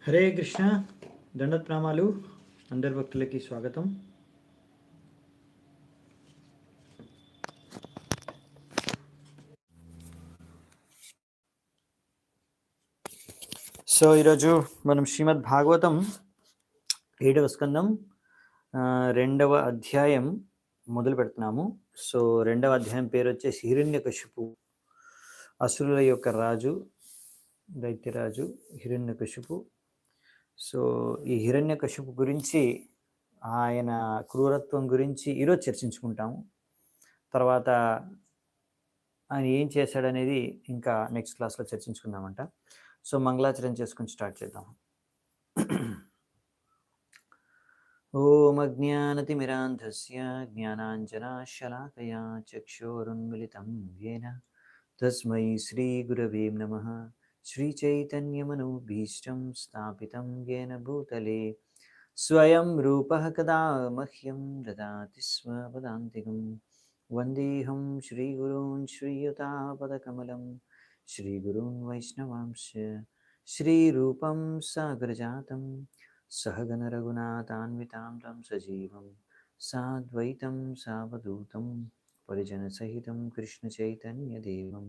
హరే కృష్ణ దండత్ ప్రణామాలు అందరి భక్తులకి స్వాగతం. సో ఈరోజు మనం శ్రీమద్ భాగవతం 7వ స్కందం 2వ అధ్యాయం మొదలు పెడుతున్నాము. సో 2వ అధ్యాయం పేరు వచ్చేసి హిరణ్యకశిపు, అసురుల యొక్క రాజు, దైత్యరాజు హిరణ్యకశిపు. సో ఈ హిరణ్యకశిపు గురించి, ఆయన క్రూరత్వం గురించి ఈరోజు చర్చించుకుంటాము. తర్వాత ఆయన ఏం చేశాడనేది ఇంకా నెక్స్ట్ క్లాస్లో చర్చించుకుందామంట. సో మంగళాచరణ చేసుకుని స్టార్ట్ చేద్దాం. ఓం అజ్ఞానతిమిరాంధస్య జ్ఞానాంజనాశలాకయా చక్షోరున్మిళితం యేన తస్మై శ్రీగురవే నమః. శ్రీచైతన్యమనోభీష్టం స్థాపితం యేన భూతలే స్వయం రూపः కదా మహ్యం దదాతి స్వ పదాంతికం. వందేహం శ్రీగురూన్ శ్రీయుతాపదకమలం శ్రీగురూన్ వైష్ణవాంశ్చ శ్రీరూపం సాగరజాతం సహగణ రఘునాథాన్వితాం తం సజీవం సాద్వైతం సావధూతం పరిజనసహితం కృష్ణచైతన్యదేవం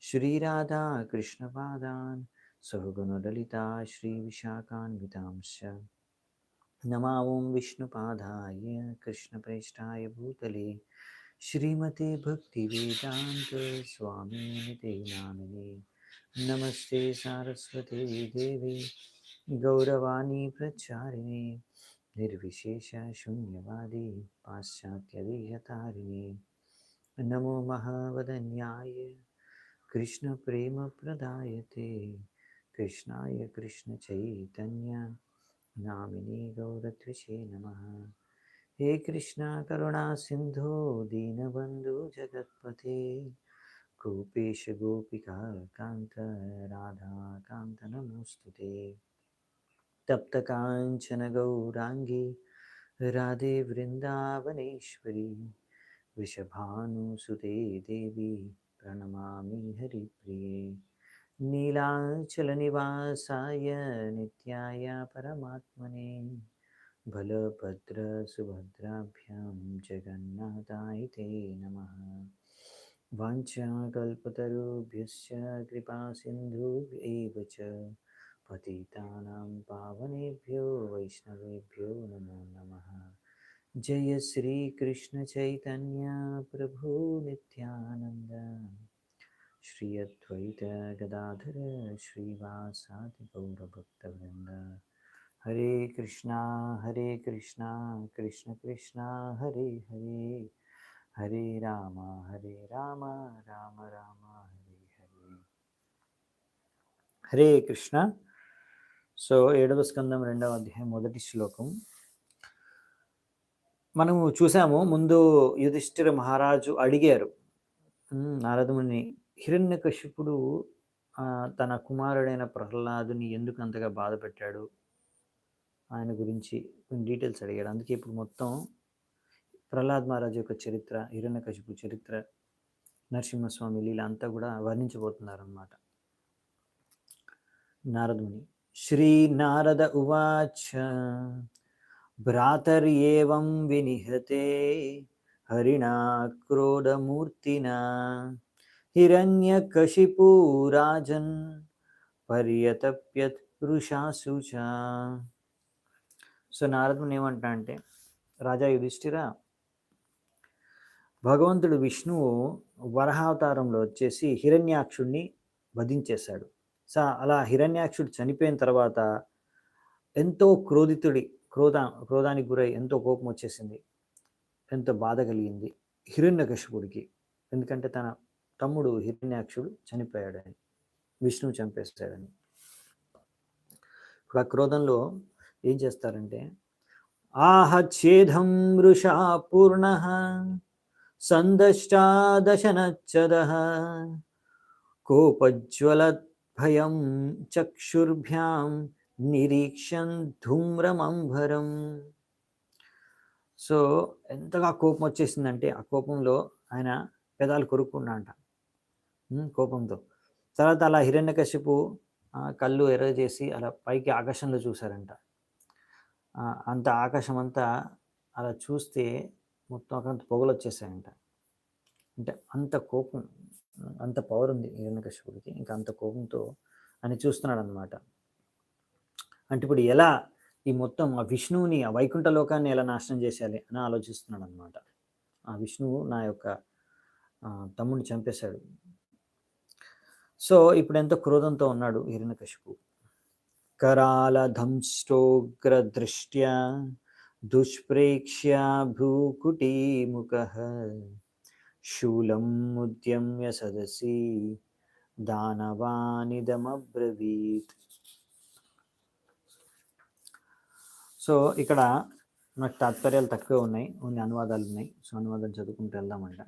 శ్రీరాధా కృష్ణపాదాన్ సహగణలలితా శ్రీవిశాఖాన్వితాంశ్చ నమా ఓం విష్ణుపాదాయ కృష్ణప్రేష్టాయ భూతలే శ్రీమతే భక్తివేదాంత స్వామినితే నామినే. నమస్తే సారస్వతే దేవి గౌరవాణి ప్రచారిణే నిర్విశేష శూన్యవాది పాశ్చాత్యదేహతారిణే. నమో మహావదన్యాయ కృష్ణ ప్రేమ ప్రదాయతే కృష్ణాయ కృష్ణ చైతన్య నామినే గౌరత్రిషే నమః. హే కృష్ణ కరుణా సింధో దీనబంధు జగత్పతే గోపేశ గోపికా కాంత రాధా కాంత నమోస్తుతే. తప్త కాంచన గౌరాంగి రాధే వృందావనేశ్వరి వృషభానుసుతే దేవి ప్రణమామి హరిప్రియే. నీలాచల నివాసాయ నిత్యాయ పరమాత్మనే బలభద్ర సుభద్రాభ్యాం జగన్నాథాయ తే నమః. వాంఛాకల్పతరుభ్యశ్చ కృపా సింధుభ్యైవ చ పతితానాం పావనేభ్యో వైష్ణవేభ్యో నమో నమః. జయ శ్రీ కృష్ణ చైతన్య ప్రభు నిత్యానంద శ్రీ అద్వైత గదాధర శ్రీవాసాది గౌరభక్తవృంద. హరే కృష్ణ కృష్ణ కృష్ణ హరే హరే హరే రామ రామ రామ హరే హరే. హరే కృష్ణ. సో 7వ స్కందం 2వ అధ్యాయం మొదటి శ్లోకం మనము చూసాము. ముందు యుధిష్ఠిర మహారాజు అడిగారు నారదుని, హిరణ్యకశిపుడు తన కుమారుడైన ప్రహ్లాదుని ఎందుకు అంతగా బాధ పెట్టాడు, ఆయన గురించి కొన్ని డీటెయిల్స్ అడిగాడు. అందుకే ఇప్పుడు మొత్తం ప్రహ్లాద్ మహారాజు యొక్క చరిత్ర, హిరణ్యకశిపు చరిత్ర, నరసింహస్వామి లీల అంతా కూడా వర్ణించబోతున్నారు అన్నమాట. నారదుని శ్రీ నారద ఉవాచ భ్రాతర్యేవం వినిహతే హరిణా క్రోధమూర్తినా హిరణ్యకశిపూ రాజన్ పర్యతప్యత్ వృషాసు చ. సో నారదుని ఏమంటా అంటే, రాజా యుధిష్ఠిర, భగవంతుడు విష్ణువు వరహావతారంలో వచ్చేసి హిరణ్యాక్షుడిని వధించేశాడు. సో అలా హిరణ్యాక్షుడు చనిపోయిన తర్వాత ఎంతో క్రోధానికి గురై ఎంతో కోపం వచ్చేసింది, ఎంతో బాధ కలిగింది హిరణ్యకశిపుడికి. ఎందుకంటే తన తమ్ముడు హిరణ్యాక్షుడు చనిపోయాడని, విష్ణువు చంపేస్తాడని. ఇప్పుడు ఆ క్రోధంలో ఏం చేస్తారంటే, ఆహచ్ఛేదం వృషా పూర్ణ సందష్టాదశనచ్చదః కోపజ్వలత్ భయం చక్షుర్భ్యాం నిరీక్షన్ ధూమ్రమంబరం. సో ఎంతగా కోపం వచ్చేసిందంటే, ఆ కోపంలో ఆయన పెదాలు కొరుక్కున్నాడంట కోపంతో. తర్వాత అలా హిరణ్యకశిపు కళ్ళు ఎర్ర చేసి అలా పైకి ఆకాశంలో చూసారంట. అంత ఆకాశం అంతా అలా చూస్తే మొత్తం అక్కడంత పొగలొచ్చేసాయంట. అంటే అంత కోపం, అంత పవర్ ఉంది హిరణ్యకశిపుడికి. ఇంకా అంత కోపంతో ఆయన చూస్తున్నాడనమాట. అంటే ఇప్పుడు ఎలా ఈ మొత్తం ఆ విష్ణువుని, ఆ వైకుంఠ లోకాన్ని ఎలా నాశనం చేసేయాలి అని ఆలోచిస్తున్నాడనమాట. ఆ విష్ణువు నా యొక్క తమ్ముడిని చంపేశాడు. సో ఇప్పుడు ఎంతో క్రోధంతో ఉన్నాడు హిరణ్యకశిపుడు. करालधंष्टोग्रदृष्ट्या दुष्प्रेक्ष्य भ्रूकुटीमुखः शूलं उद्यम्य सदसि దానవానిదమబ్రవీత్. సో ఇక్కడ నాకు తాత్పర్యాలు తక్కువ ఉన్నాయి, కొన్ని అనువాదాలు ఉన్నాయి. సో అనువాదం చదువుకుంటూ వెళ్దామంట.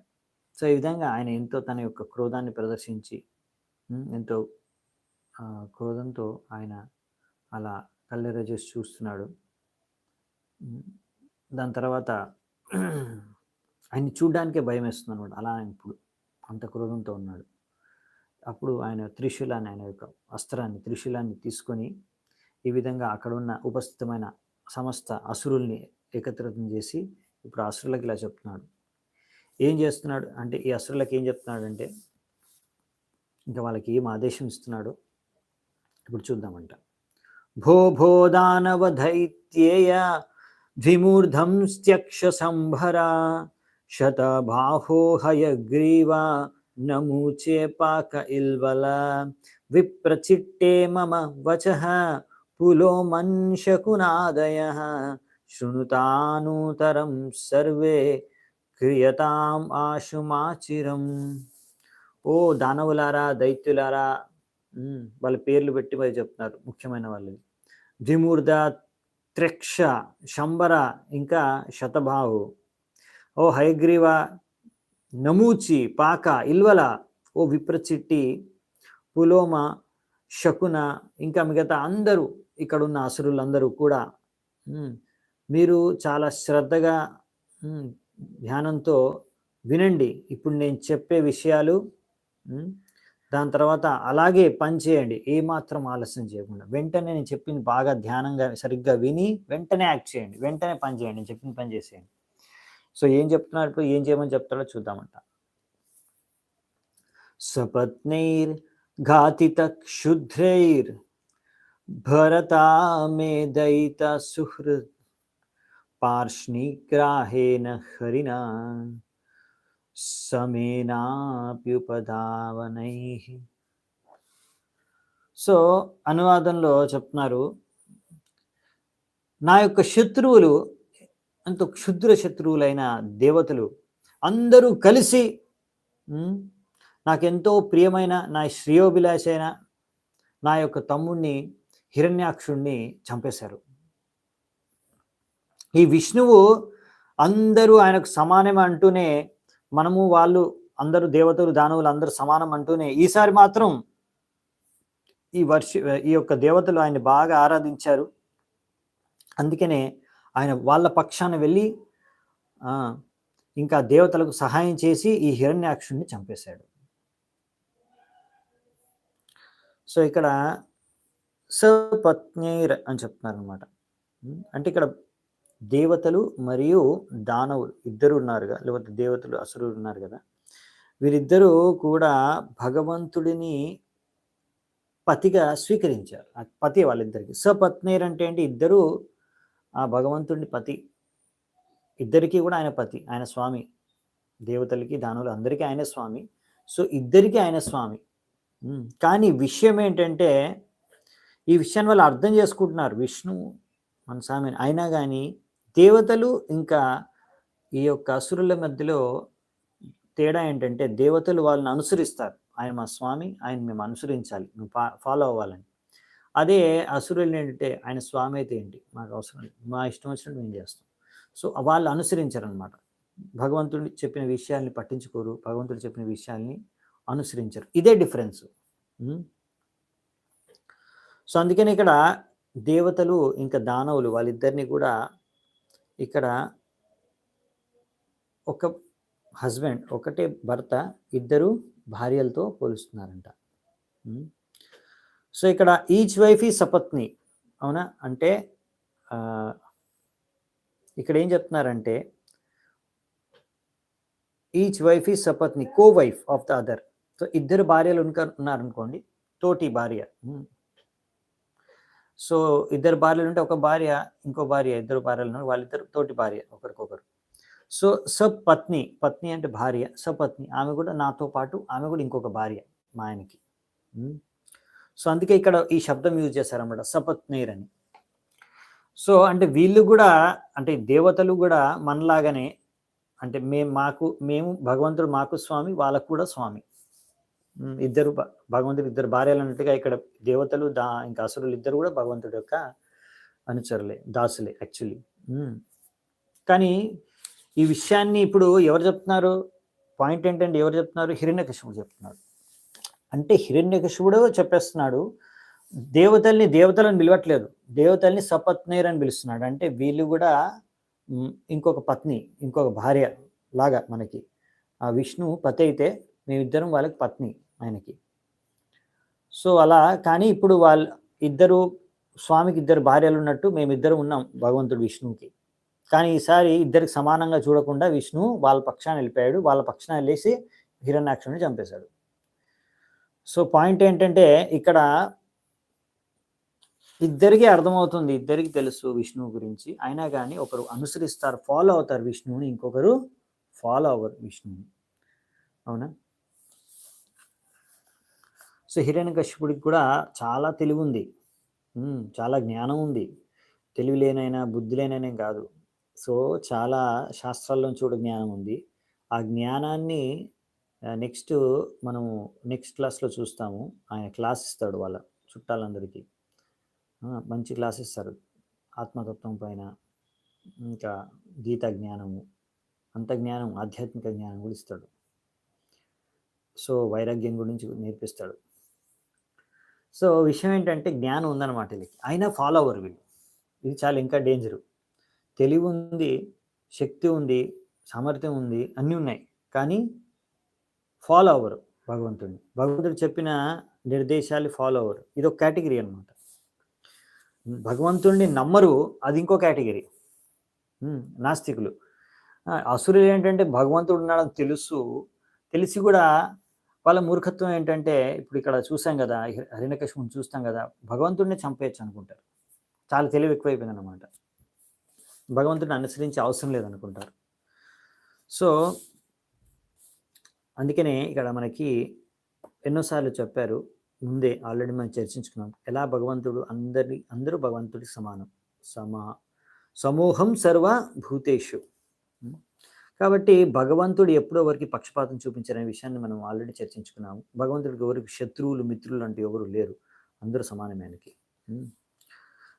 సో ఈ విధంగా ఆయన ఎంతో తన యొక్క క్రోధాన్ని ప్రదర్శించి ఎంతో క్రోధంతో ఆయన అలా కళ్ళెర్ర చేసి చూస్తున్నాడు. దాని తర్వాత ఆయన్ని చూడ్డానికే భయం వేస్తుంది అనమాట. అలా ఇప్పుడు అంత క్రోధంతో ఉన్నాడు. అప్పుడు ఆయన త్రిశూలాన్ని, ఆయన యొక్క అస్త్రాన్ని త్రిశూలాన్ని తీసుకొని ఈ విధంగా అక్కడ ఉన్న ఉపస్థితమైన సమస్త అసురుల్ని ఏకత్రితం చేసి ఇప్పుడు అసురులకు ఇలా చెప్తున్నాడు. ఏం చేస్తున్నాడు అంటే, ఈ అసురులకు ఏం చెప్తున్నాడంటే, ఇంకా వాళ్ళకి ఏం ఆదేశం ఇస్తున్నాడో ఇప్పుడు చూద్దామంట. భో భో దానవధైత్యేయ ద్విమూర్ధంస్త్యక్ష సంభరా శతబాహో హయగ్రీవ నమూచే పాక ఇల్వల విప్రచిట్టే మమ వచః పులోమన్శకునాదయః శృణుతానూతరం సర్వే క్రియతాం ఆశుమాచిరం. ఓ దానవులారా, దైత్యులారా, వాళ్ళ పేర్లు పెట్టి మరి చెప్తున్నారు ముఖ్యమైన వాళ్ళని. ద్విమూర్ధ, త్రిక్ష, శంబర, ఇంకా శతబాహు, ఓ హయగ్రీవ, నమూచి, పాక, ఇల్వల, ఓ విప్రచిట్టి, పులోమ, శకున, ఇంకా మిగతా అందరూ ఇక్కడున్న అసురులందరూ కూడా మీరు చాలా శ్రద్ధగా ధ్యానంతో వినండి. ఇప్పుడు నేను చెప్పే విషయాలు, దాని తర్వాత అలాగే పని చేయండి, ఏమాత్రం ఆలస్యం చేయకుండా. వెంటనే నేను చెప్పింది బాగా ధ్యానంగా సరిగ్గా విని వెంటనే యాక్ట్ చేయండి, వెంటనే పని చేయండి, నేను చెప్పిన పని చేసేయండి. సో ఏం చెప్తున్నాడు ఇప్పుడు, ఏం చేయమని చెప్తాడో చూద్దామంట. సపత్నైర్ ఘాతిత క్షుద్రైర్ భరతా మే దయిత సుహృద్ పార్ష్ణిగ్రాహేన హరినా సమేనాప్యుపధావనై. సో అనువాదంలో చెప్తున్నారు, నా యొక్క శత్రువులు, అంత క్షుద్ర శత్రువులైన దేవతలు అందరూ కలిసి నాకెంతో ప్రియమైన నా శ్రేయోభిలాష అయిన నా యొక్క తమ్ముడిని హిరణ్యాక్షుణ్ణి చంపేశారు. ఈ విష్ణువు అందరూ ఆయనకు సమానం అంటూనే, మనము వాళ్ళు అందరూ దేవతలు దానవులు అందరూ సమానం అంటూనే, ఈసారి మాత్రం ఈ యొక్క దేవతలు ఆయన బాగా ఆరాధించారు. అందుకనే ఆయన వాళ్ళ పక్షాన వెళ్ళి ఇంకా దేవతలకు సహాయం చేసి ఈ హిరణ్యాక్షుణ్ణి చంపేశాడు. సో ఇక్కడ సపత్నైర్ అని చెప్తున్నారు అనమాట. అంటే ఇక్కడ దేవతలు మరియు దానవులు ఇద్దరు ఉన్నారుగా, లేకపోతే దేవతలు అసురులు ఉన్నారు కదా, వీరిద్దరూ కూడా భగవంతుడిని పతిగా స్వీకరించారు. పతి వాళ్ళిద్దరికి. సపత్నైర్ అంటే ఏంటి, ఇద్దరు ఆ భగవంతుడిని పతి, ఇద్దరికి కూడా ఆయన పతి, ఆయన స్వామి. దేవతలకి దానవులు అందరికీ ఆయన స్వామి. సో ఇద్దరికి ఆయన స్వామి. కానీ విషయం ఏంటంటే, ఈ విషయాన్ని వాళ్ళు అర్థం చేసుకుంటున్నారు, విష్ణు మన స్వామి అయినా కానీ దేవతలు ఇంకా ఈ యొక్క అసురుల మధ్యలో తేడా ఏంటంటే, దేవతలు వాళ్ళని అనుసరిస్తారు, ఆయన మా స్వామి, ఆయన మేము అనుసరించాలి, మేము ఫాలో అవ్వాలని. అదే అసురులు ఏంటంటే, ఆయన స్వామి అయితే ఏంటి, మాకు అవసరం లేదు, మా ఇష్టం వచ్చినట్టు మేము చేస్తాం. సో వాళ్ళు అనుసరించారనమాట. భగవంతుడు చెప్పిన విషయాల్ని పట్టించుకోరు, భగవంతుడు చెప్పిన విషయాల్ని అనుసరించరు. ఇదే డిఫరెన్స్. సో అందుకని ఇక్కడ దేవతలు ఇంకా దానవులు వాళ్ళిద్దరిని కూడా ఇక్కడ ఒక హస్బెండ్, ఒకటే భర్త, ఇద్దరు భార్యలతో పోలుస్తున్నారంట. సో, ఇక్కడ ఈచ్ వైఫ్ ఈజ్ సపత్ని. అవునా? అంటే ఆహ్, ఇక్కడేం చెప్తున్నారంటే ఈచ్ వైఫ్ ఈజ్ సపత్ని, co wife of the other. So, ఇద్దరు భార్యలు ఉన్నారనుకోండి. తోటి భార్య. సో, ఇద్దరు భార్యలుంటే ఒక భార్య, ఇంకో భార్య, ఇద్దరు భార్యలున్నారు. వాళ్ళిద్దరు తోటి భార్య ఒకరికొకరు. సో, సపత్ని, పత్ని అంటే భార్య, సపత్ని ఆమె కూడా నాతో పాటు ఆమె కూడా ఇంకొక భార్య మా ఆయనకి. సో, అందుకే ఇక్కడ ఈ శబ్దం యూజ్ చేశారన్నమాట సపత్నీరని. సో, అంటే వీళ్ళు కూడా అంటే దేవతలు కూడా మనలాగానే అంటే మేము భగవంతుడు మాకు స్వామి, వాళ్ళకు కూడా స్వామి. ఇద్దరు భగవంతుడు ఇద్దరు భార్యలు అన్నట్టుగా ఇక్కడ దేవతలు ఇంకా అసురులు ఇద్దరు కూడా భగవంతుడి యొక్క అనుచరులే, దాసులే యాక్చువల్లీ. కానీ ఈ విషయాన్ని ఇప్పుడు ఎవరు చెప్తున్నారు? పాయింట్ ఏంటంటే ఎవరు చెప్తున్నారు? హిరణ్యకశిపుడు చెప్తున్నాడు. అంటే హిరణ్యకశిపుడు చెప్పేస్తున్నాడు, దేవతలను పిలవట్లేదు, దేవతల్ని సపత్నేర్ అని పిలుస్తున్నాడు. అంటే వీళ్ళు కూడా ఇంకొక పత్ని, ఇంకొక భార్య లాగా మనకి. ఆ విష్ణు పతి అయితే మేమిద్దరం వాళ్ళకి పత్ని ఆయనకి. సో అలా కానీ ఇప్పుడు స్వామికి ఇద్దరు భార్యలు ఉన్నట్టు మేమిద్దరం ఉన్నాం భగవంతుడు విష్ణువుకి. కానీ ఈసారి ఇద్దరికి సమానంగా చూడకుండా విష్ణు వాళ్ళ పక్షాన వెళ్ళిపోయాడు. వాళ్ళ పక్షాన వెళ్ళేసి హిరణ్యాక్షుని చంపేశాడు. సో పాయింట్ ఏంటంటే ఇక్కడ ఇద్దరికి అర్థమవుతుంది, ఇద్దరికి తెలుసు విష్ణువు గురించి. అయినా కానీ ఒకరు అనుసరిస్తారు, ఫాలో అవుతారు విష్ణువుని, ఇంకొకరు ఫాలో అవ్వరు విష్ణువుని. అవునా? సో హిరణ్యకశిపుడికి కూడా చాలా తెలివి ఉంది, చాలా జ్ఞానం ఉంది. తెలివి లేనైనా బుద్ధి లేనైనా కాదు. సో చాలా శాస్త్రాల్లోంచి కూడా జ్ఞానం ఉంది. ఆ జ్ఞానాన్ని నెక్స్ట్ క్లాస్లో చూస్తాము. ఆయన క్లాస్ ఇస్తాడు వాళ్ళ చుట్టాలందరికీ. మంచి క్లాస్ ఇస్తారు ఆత్మతత్వం పైన, ఇంకా గీతా జ్ఞానము, అంతర్జ్ఞానం, ఆధ్యాత్మిక జ్ఞానం కూడా ఇస్తాడు. సో వైరాగ్యం గురించి నేర్పిస్తాడు. సో విషయం ఏంటంటే జ్ఞానం ఉందన్నమాట వీళ్ళకి, అయినా ఫాలో అవ్వరు వీళ్ళు. ఇది చాలా ఇంకా డేంజరు. తెలివి ఉంది, శక్తి ఉంది, సామర్థ్యం ఉంది, అన్నీ ఉన్నాయి, కానీ ఫాలో అవ్వరు భగవంతుడిని. భగవంతుడు చెప్పిన నిర్దేశాలు ఫాలో అవ్వరు. ఇది ఒక కేటగిరీ అనమాట. భగవంతుడిని నమ్మరు, అది ఇంకో కేటగిరీ, నాస్తికులు. అసురులు ఏంటంటే భగవంతుడు ఉన్నాడని తెలిసి కూడా వాళ్ళ మూర్ఖత్వం ఏంటంటే, ఇప్పుడు ఇక్కడ చూసాం కదా, హిరణ్యకశిపుని చూస్తాం కదా, భగవంతుడిని చంపేయచ్చు అనుకుంటారు. చాలా తెలివి ఎక్కువైపోయింది అనమాట. భగవంతుడిని అనుసరించే అవసరం లేదనుకుంటారు. సో అందుకనే ఇక్కడ మనకి ఎన్నోసార్లు చెప్పారు, ముందే ఆల్రెడీ మనం చర్చించుకున్నాం, ఎలా భగవంతుడు అందరూ భగవంతుడికి సమానం, సమూహం సర్వ భూతేషు. కాబట్టి భగవంతుడు ఎప్పుడో ఎవరికి పక్షపాతం చూపించారనే విషయాన్ని మనం ఆల్రెడీ చర్చించుకున్నాము. భగవంతుడికి ఎవరికి శత్రువులు మిత్రులు అంటే ఎవరు లేరు, అందరూ సమానమే ఆయనకి.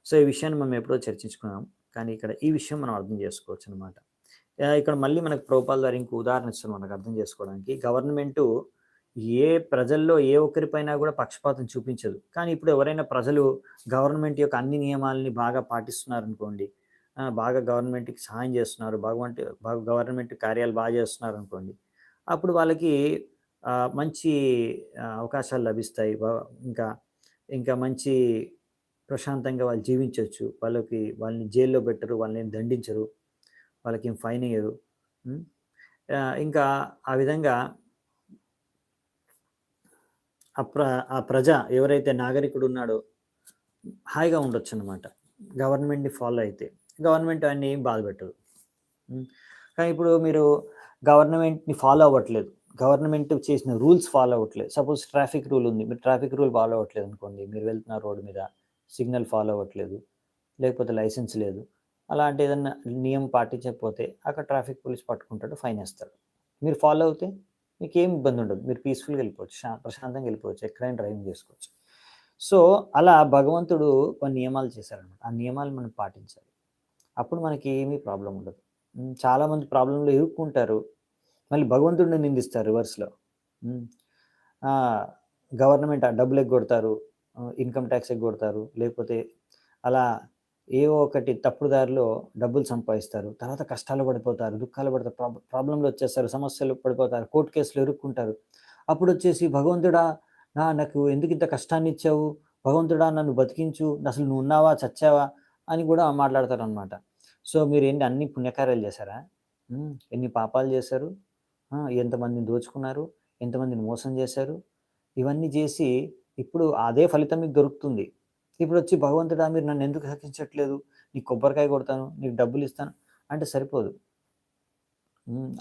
సో ఈ విషయాన్ని మనం ఎప్పుడో చర్చించుకున్నాము, కానీ ఇక్కడ ఈ విషయం మనం అర్థం చేసుకోవచ్చు అనమాట. ఇక్కడ మళ్ళీ మనకు ప్రభుపాల ద్వారా ఇంకో ఉదాహరణ ఇస్తున్నాం మనకు అర్థం చేసుకోవడానికి. గవర్నమెంటు ప్రజల్లో ఏ ఒక్కరిపైన కూడా పక్షపాతం చూపించదు. కానీ ఇప్పుడు ఎవరైనా ప్రజలు గవర్నమెంట్ యొక్క అన్ని నియమాలని బాగా పాటిస్తున్నారనుకోండి, బాగా గవర్నమెంట్కి సహాయం చేస్తున్నారు, గవర్నమెంట్ కార్యాలు బాగా చేస్తున్నారు అనుకోండి, అప్పుడు వాళ్ళకి మంచి అవకాశాలు లభిస్తాయి. ఇంకా మంచి ప్రశాంతంగా వాళ్ళు జీవించవచ్చు. వాళ్ళని జైల్లో పెట్టరు, వాళ్ళని దండించరు, వాళ్ళకి ఏం ఫైన్ అయ్యరు. ఇంకా ఆ విధంగా ఆ ప్రజ ఎవరైతే నాగరికుడు ఉన్నాడో హాయిగా ఉండొచ్చు అన్నమాట, గవర్నమెంట్ని ఫాలో అయితే. గవర్నమెంట్ అన్ని ఏం బాధ పెట్టదు. కానీ ఇప్పుడు మీరు గవర్నమెంట్ని ఫాలో అవ్వట్లేదు, గవర్నమెంట్ చేసిన రూల్స్ ఫాలో అవ్వట్లేదు. సపోజ్ ట్రాఫిక్ రూల్ ఉంది, మీరు ట్రాఫిక్ రూల్ ఫాలో అవ్వట్లేదు అనుకోండి, మీరు వెళ్తున్నారు రోడ్డు మీద, సిగ్నల్ ఫాలో అవ్వట్లేదు, లేకపోతే లైసెన్స్ లేదు, అలాంటి ఏదన్నా నియమం పాటించకపోతే అక్కడ ట్రాఫిక్ పోలీస్ పట్టుకుంటాడు, ఫైన్ వేస్తాడు. మీరు ఫాలో అవుతే మీకు ఏం ఇబ్బంది ఉండదు, మీరు పీస్ఫుల్గా వెళ్ళిపోవచ్చు, ప్రశాంతంగా వెళ్ళిపోవచ్చు, ఎక్కడైనా డ్రైవింగ్ చేసుకోవచ్చు. సో అలా భగవంతుడు కొన్ని నియమాలు చేశారనమాట. ఆ నియమాలు మనం పాటించాలి, అప్పుడు మనకి ఏమీ ప్రాబ్లం ఉండదు. చాలామంది ప్రాబ్లంలో ఇరుక్కుంటారు, మళ్ళీ భగవంతుడిని నిందిస్తారు రివర్స్లో. గవర్నమెంట్ డబ్బులు ఎగ్గొడతారు, ఇన్కమ్ ట్యాక్స్ ఎగ్గొడతారు, లేకపోతే అలా ఏవో ఒకటి తప్పుడు దారిలో డబ్బులు సంపాదిస్తారు, తర్వాత కష్టాలు పడిపోతారు, దుఃఖాలు పడతారు, ప్రాబ్లంలో వచ్చేస్తారు, సమస్యలు పడిపోతారు, కోర్టు కేసులు ఇరుక్కుంటారు. అప్పుడు వచ్చేసి భగవంతుడా నాకు ఎందుకు ఇంత కష్టాన్ని ఇచ్చావు, భగవంతుడా నన్ను బతికించు, అసలు నువ్వు ఉన్నావా? చచ్చావా? అని కూడా మాట్లాడతారనమాట. సో, మీరేంటి అన్ని పుణ్యకార్యాలు చేశారా? ఎన్ని పాపాలు చేశారు? ఎంతమందిని దోచుకున్నారు? ఎంతమందిని మోసం చేశారు? ఇవన్నీ చేసి ఇప్పుడు అదే ఫలితం మీకు దొరుకుతుంది. ఇప్పుడొచ్చి భగవంతుడా మీరు నన్నెందుకు రక్షించట్లేదు? నీకు కొబ్బరికాయ కొడతాను, నీకు డబ్బులిస్తాను అంటే సరిపోదు.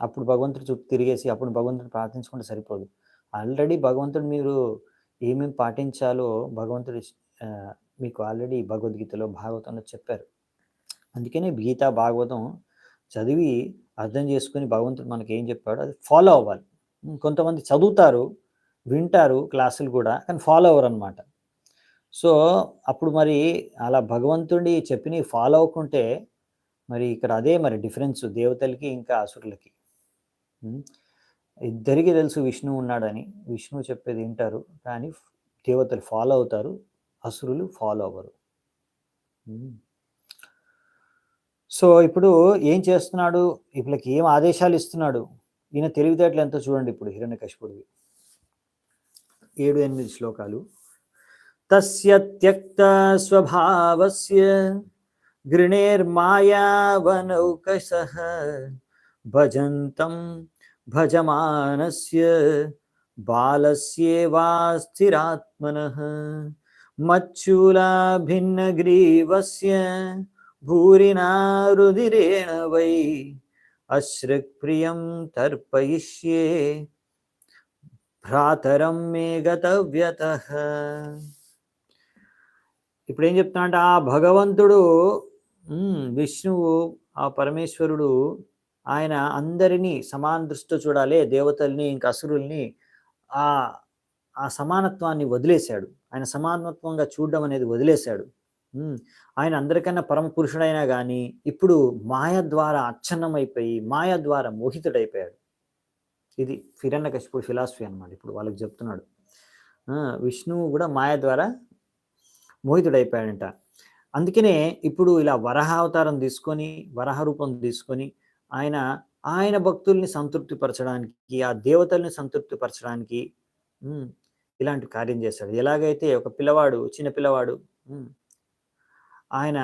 అప్పుడు భగవంతుడి చుట్టూ తిరిగేసి అప్పుడు భగవంతుడిని ప్రార్థించుకుంటే సరిపోదు. ఆల్రెడీ భగవంతుడు మీరు ఏమేమి పాటించాలో భగవంతుడు మీకు ఆల్రెడీ భగవద్గీతలో, భాగవతంలో చెప్పారు. అందుకనే గీత, భాగవతం చదివి అర్థం చేసుకొని భగవంతుడు మనకేం చెప్పాడో అది ఫాలో అవ్వాలి. కొంతమంది చదువుతారు, వింటారు క్లాసులు కూడా, కానీ ఫాలో అవ్వరనమాట. సో, అప్పుడు మరి అలా భగవంతుడి చెప్పినవి ఫాలో అవ్వకుంటే మరి ఇక్కడ అదే మరి డిఫరెన్స్ దేవతలకి ఇంకా అసురులకి. ఇద్దరికీ తెలుసు విష్ణువు ఉన్నాడని. విష్ణువు చెప్పేది వింటారు, కానీ దేవతలు ఫాలో అవుతారు, అసురులు ఫాలో అవ్వరు. సో, ఇప్పుడు ఏం చేస్తున్నాడు? వీళ్ళకి ఏం ఆదేశాలు ఇస్తున్నాడు? ఈయన తెలివితేటలు ఎంతో చూడండి ఇప్పుడు హిరణ్యకశిపుడివి. 7-8 శ్లోకాలు. తస్య త్యక్త స్వభావస్య గృణేర్మాయావనౌకశః భజంతం భజమానస్య బాలస్యేవాస్థిరాత్మనః మచ్చూలా భిన్నగ్రీవస్య భూరినా రుధిరేణ వై అశ్రుక్ప్రియం తర్పయిష్యే భ్రాతరం మే గతవ్యతః. ఇప్పుడు ఏం చెప్తున్నా అంటే ఆ భగవంతుడు విష్ణువు, ఆ పరమేశ్వరుడు ఆయన అందరినీ సమాన దృష్టితో చూడాలి, దేవతల్ని ఇంకా అసురుల్ని ఆ ఆ సమానత్వాన్ని వదిలేశాడు. ఆయన సమానత్వంగా చూడడం అనేది వదిలేశాడు. ఆయన అందరికన్నా పరమ పురుషుడైనా కానీ ఇప్పుడు మాయ ద్వారా అచ్ఛన్నమైపోయి మాయ ద్వారా మోహితుడైపోయాడు. ఇది హిరణ్యకశిపుడి ఫిలాసఫీ అనమాట. ఇప్పుడు వాళ్ళకి చెప్తున్నాడు. విష్ణువు కూడా మాయ ద్వారా మోహితుడైపోయాడంట. అందుకనే ఇప్పుడు ఇలా వరాహ అవతారం తీసుకొని, వరాహ రూపం తీసుకొని ఆయన భక్తుల్ని సంతృప్తిపరచడానికి, ఆ దేవతల్ని సంతృప్తిపరచడానికి ఇలాంటి కార్యం చేశాడు. ఎలాగైతే ఒక పిల్లవాడు, చిన్న పిల్లవాడు ఆయన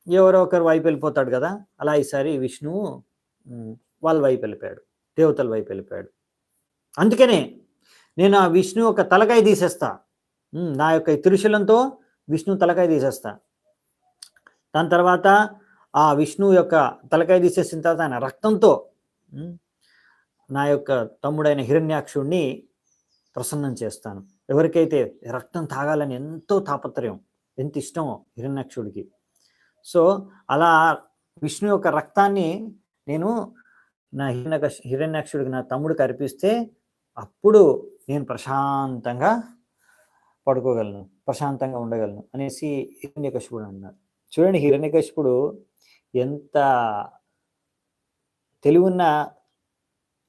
ఎవరో ఒకరు వైపు వెళ్ళిపోతాడు కదా, అలా ఈసారి విష్ణువు వాళ్ళ వైపు వెళ్ళిపోయాడు, దేవతల వైపు వెళ్ళిపోయాడు. అందుకనే నేను ఆ విష్ణువు ఒక తలకాయ తీసేస్తా, నా యొక్క త్రిశూలంతో విష్ణువు తలకాయ తీసేస్తా. దాని తర్వాత ఆ విష్ణువు యొక్క తలకాయ తీసేసిన తర్వాత ఆయన రక్తంతో నా యొక్క తమ్ముడైన హిరణ్యాక్షుడిని ప్రసన్నం చేస్తాను. ఎవరికైతే రక్తం తాగాలని ఎంతో తాపత్రయం, ఎంత ఇష్టమో హిరణ్యాక్షుడికి, సో అలా విష్ణు యొక్క రక్తాన్ని నేను నా హిరణ్యాక్షుడికి, నా తమ్ముడికి అర్పిస్తే అప్పుడు నేను ప్రశాంతంగా పడుకోగలను, ప్రశాంతంగా ఉండగలను అనేసి హిరణ్యకశిపుడు అన్నాడు. చూడండి, హిరణ్యకశిపుడు ఎంత తెలివున్న,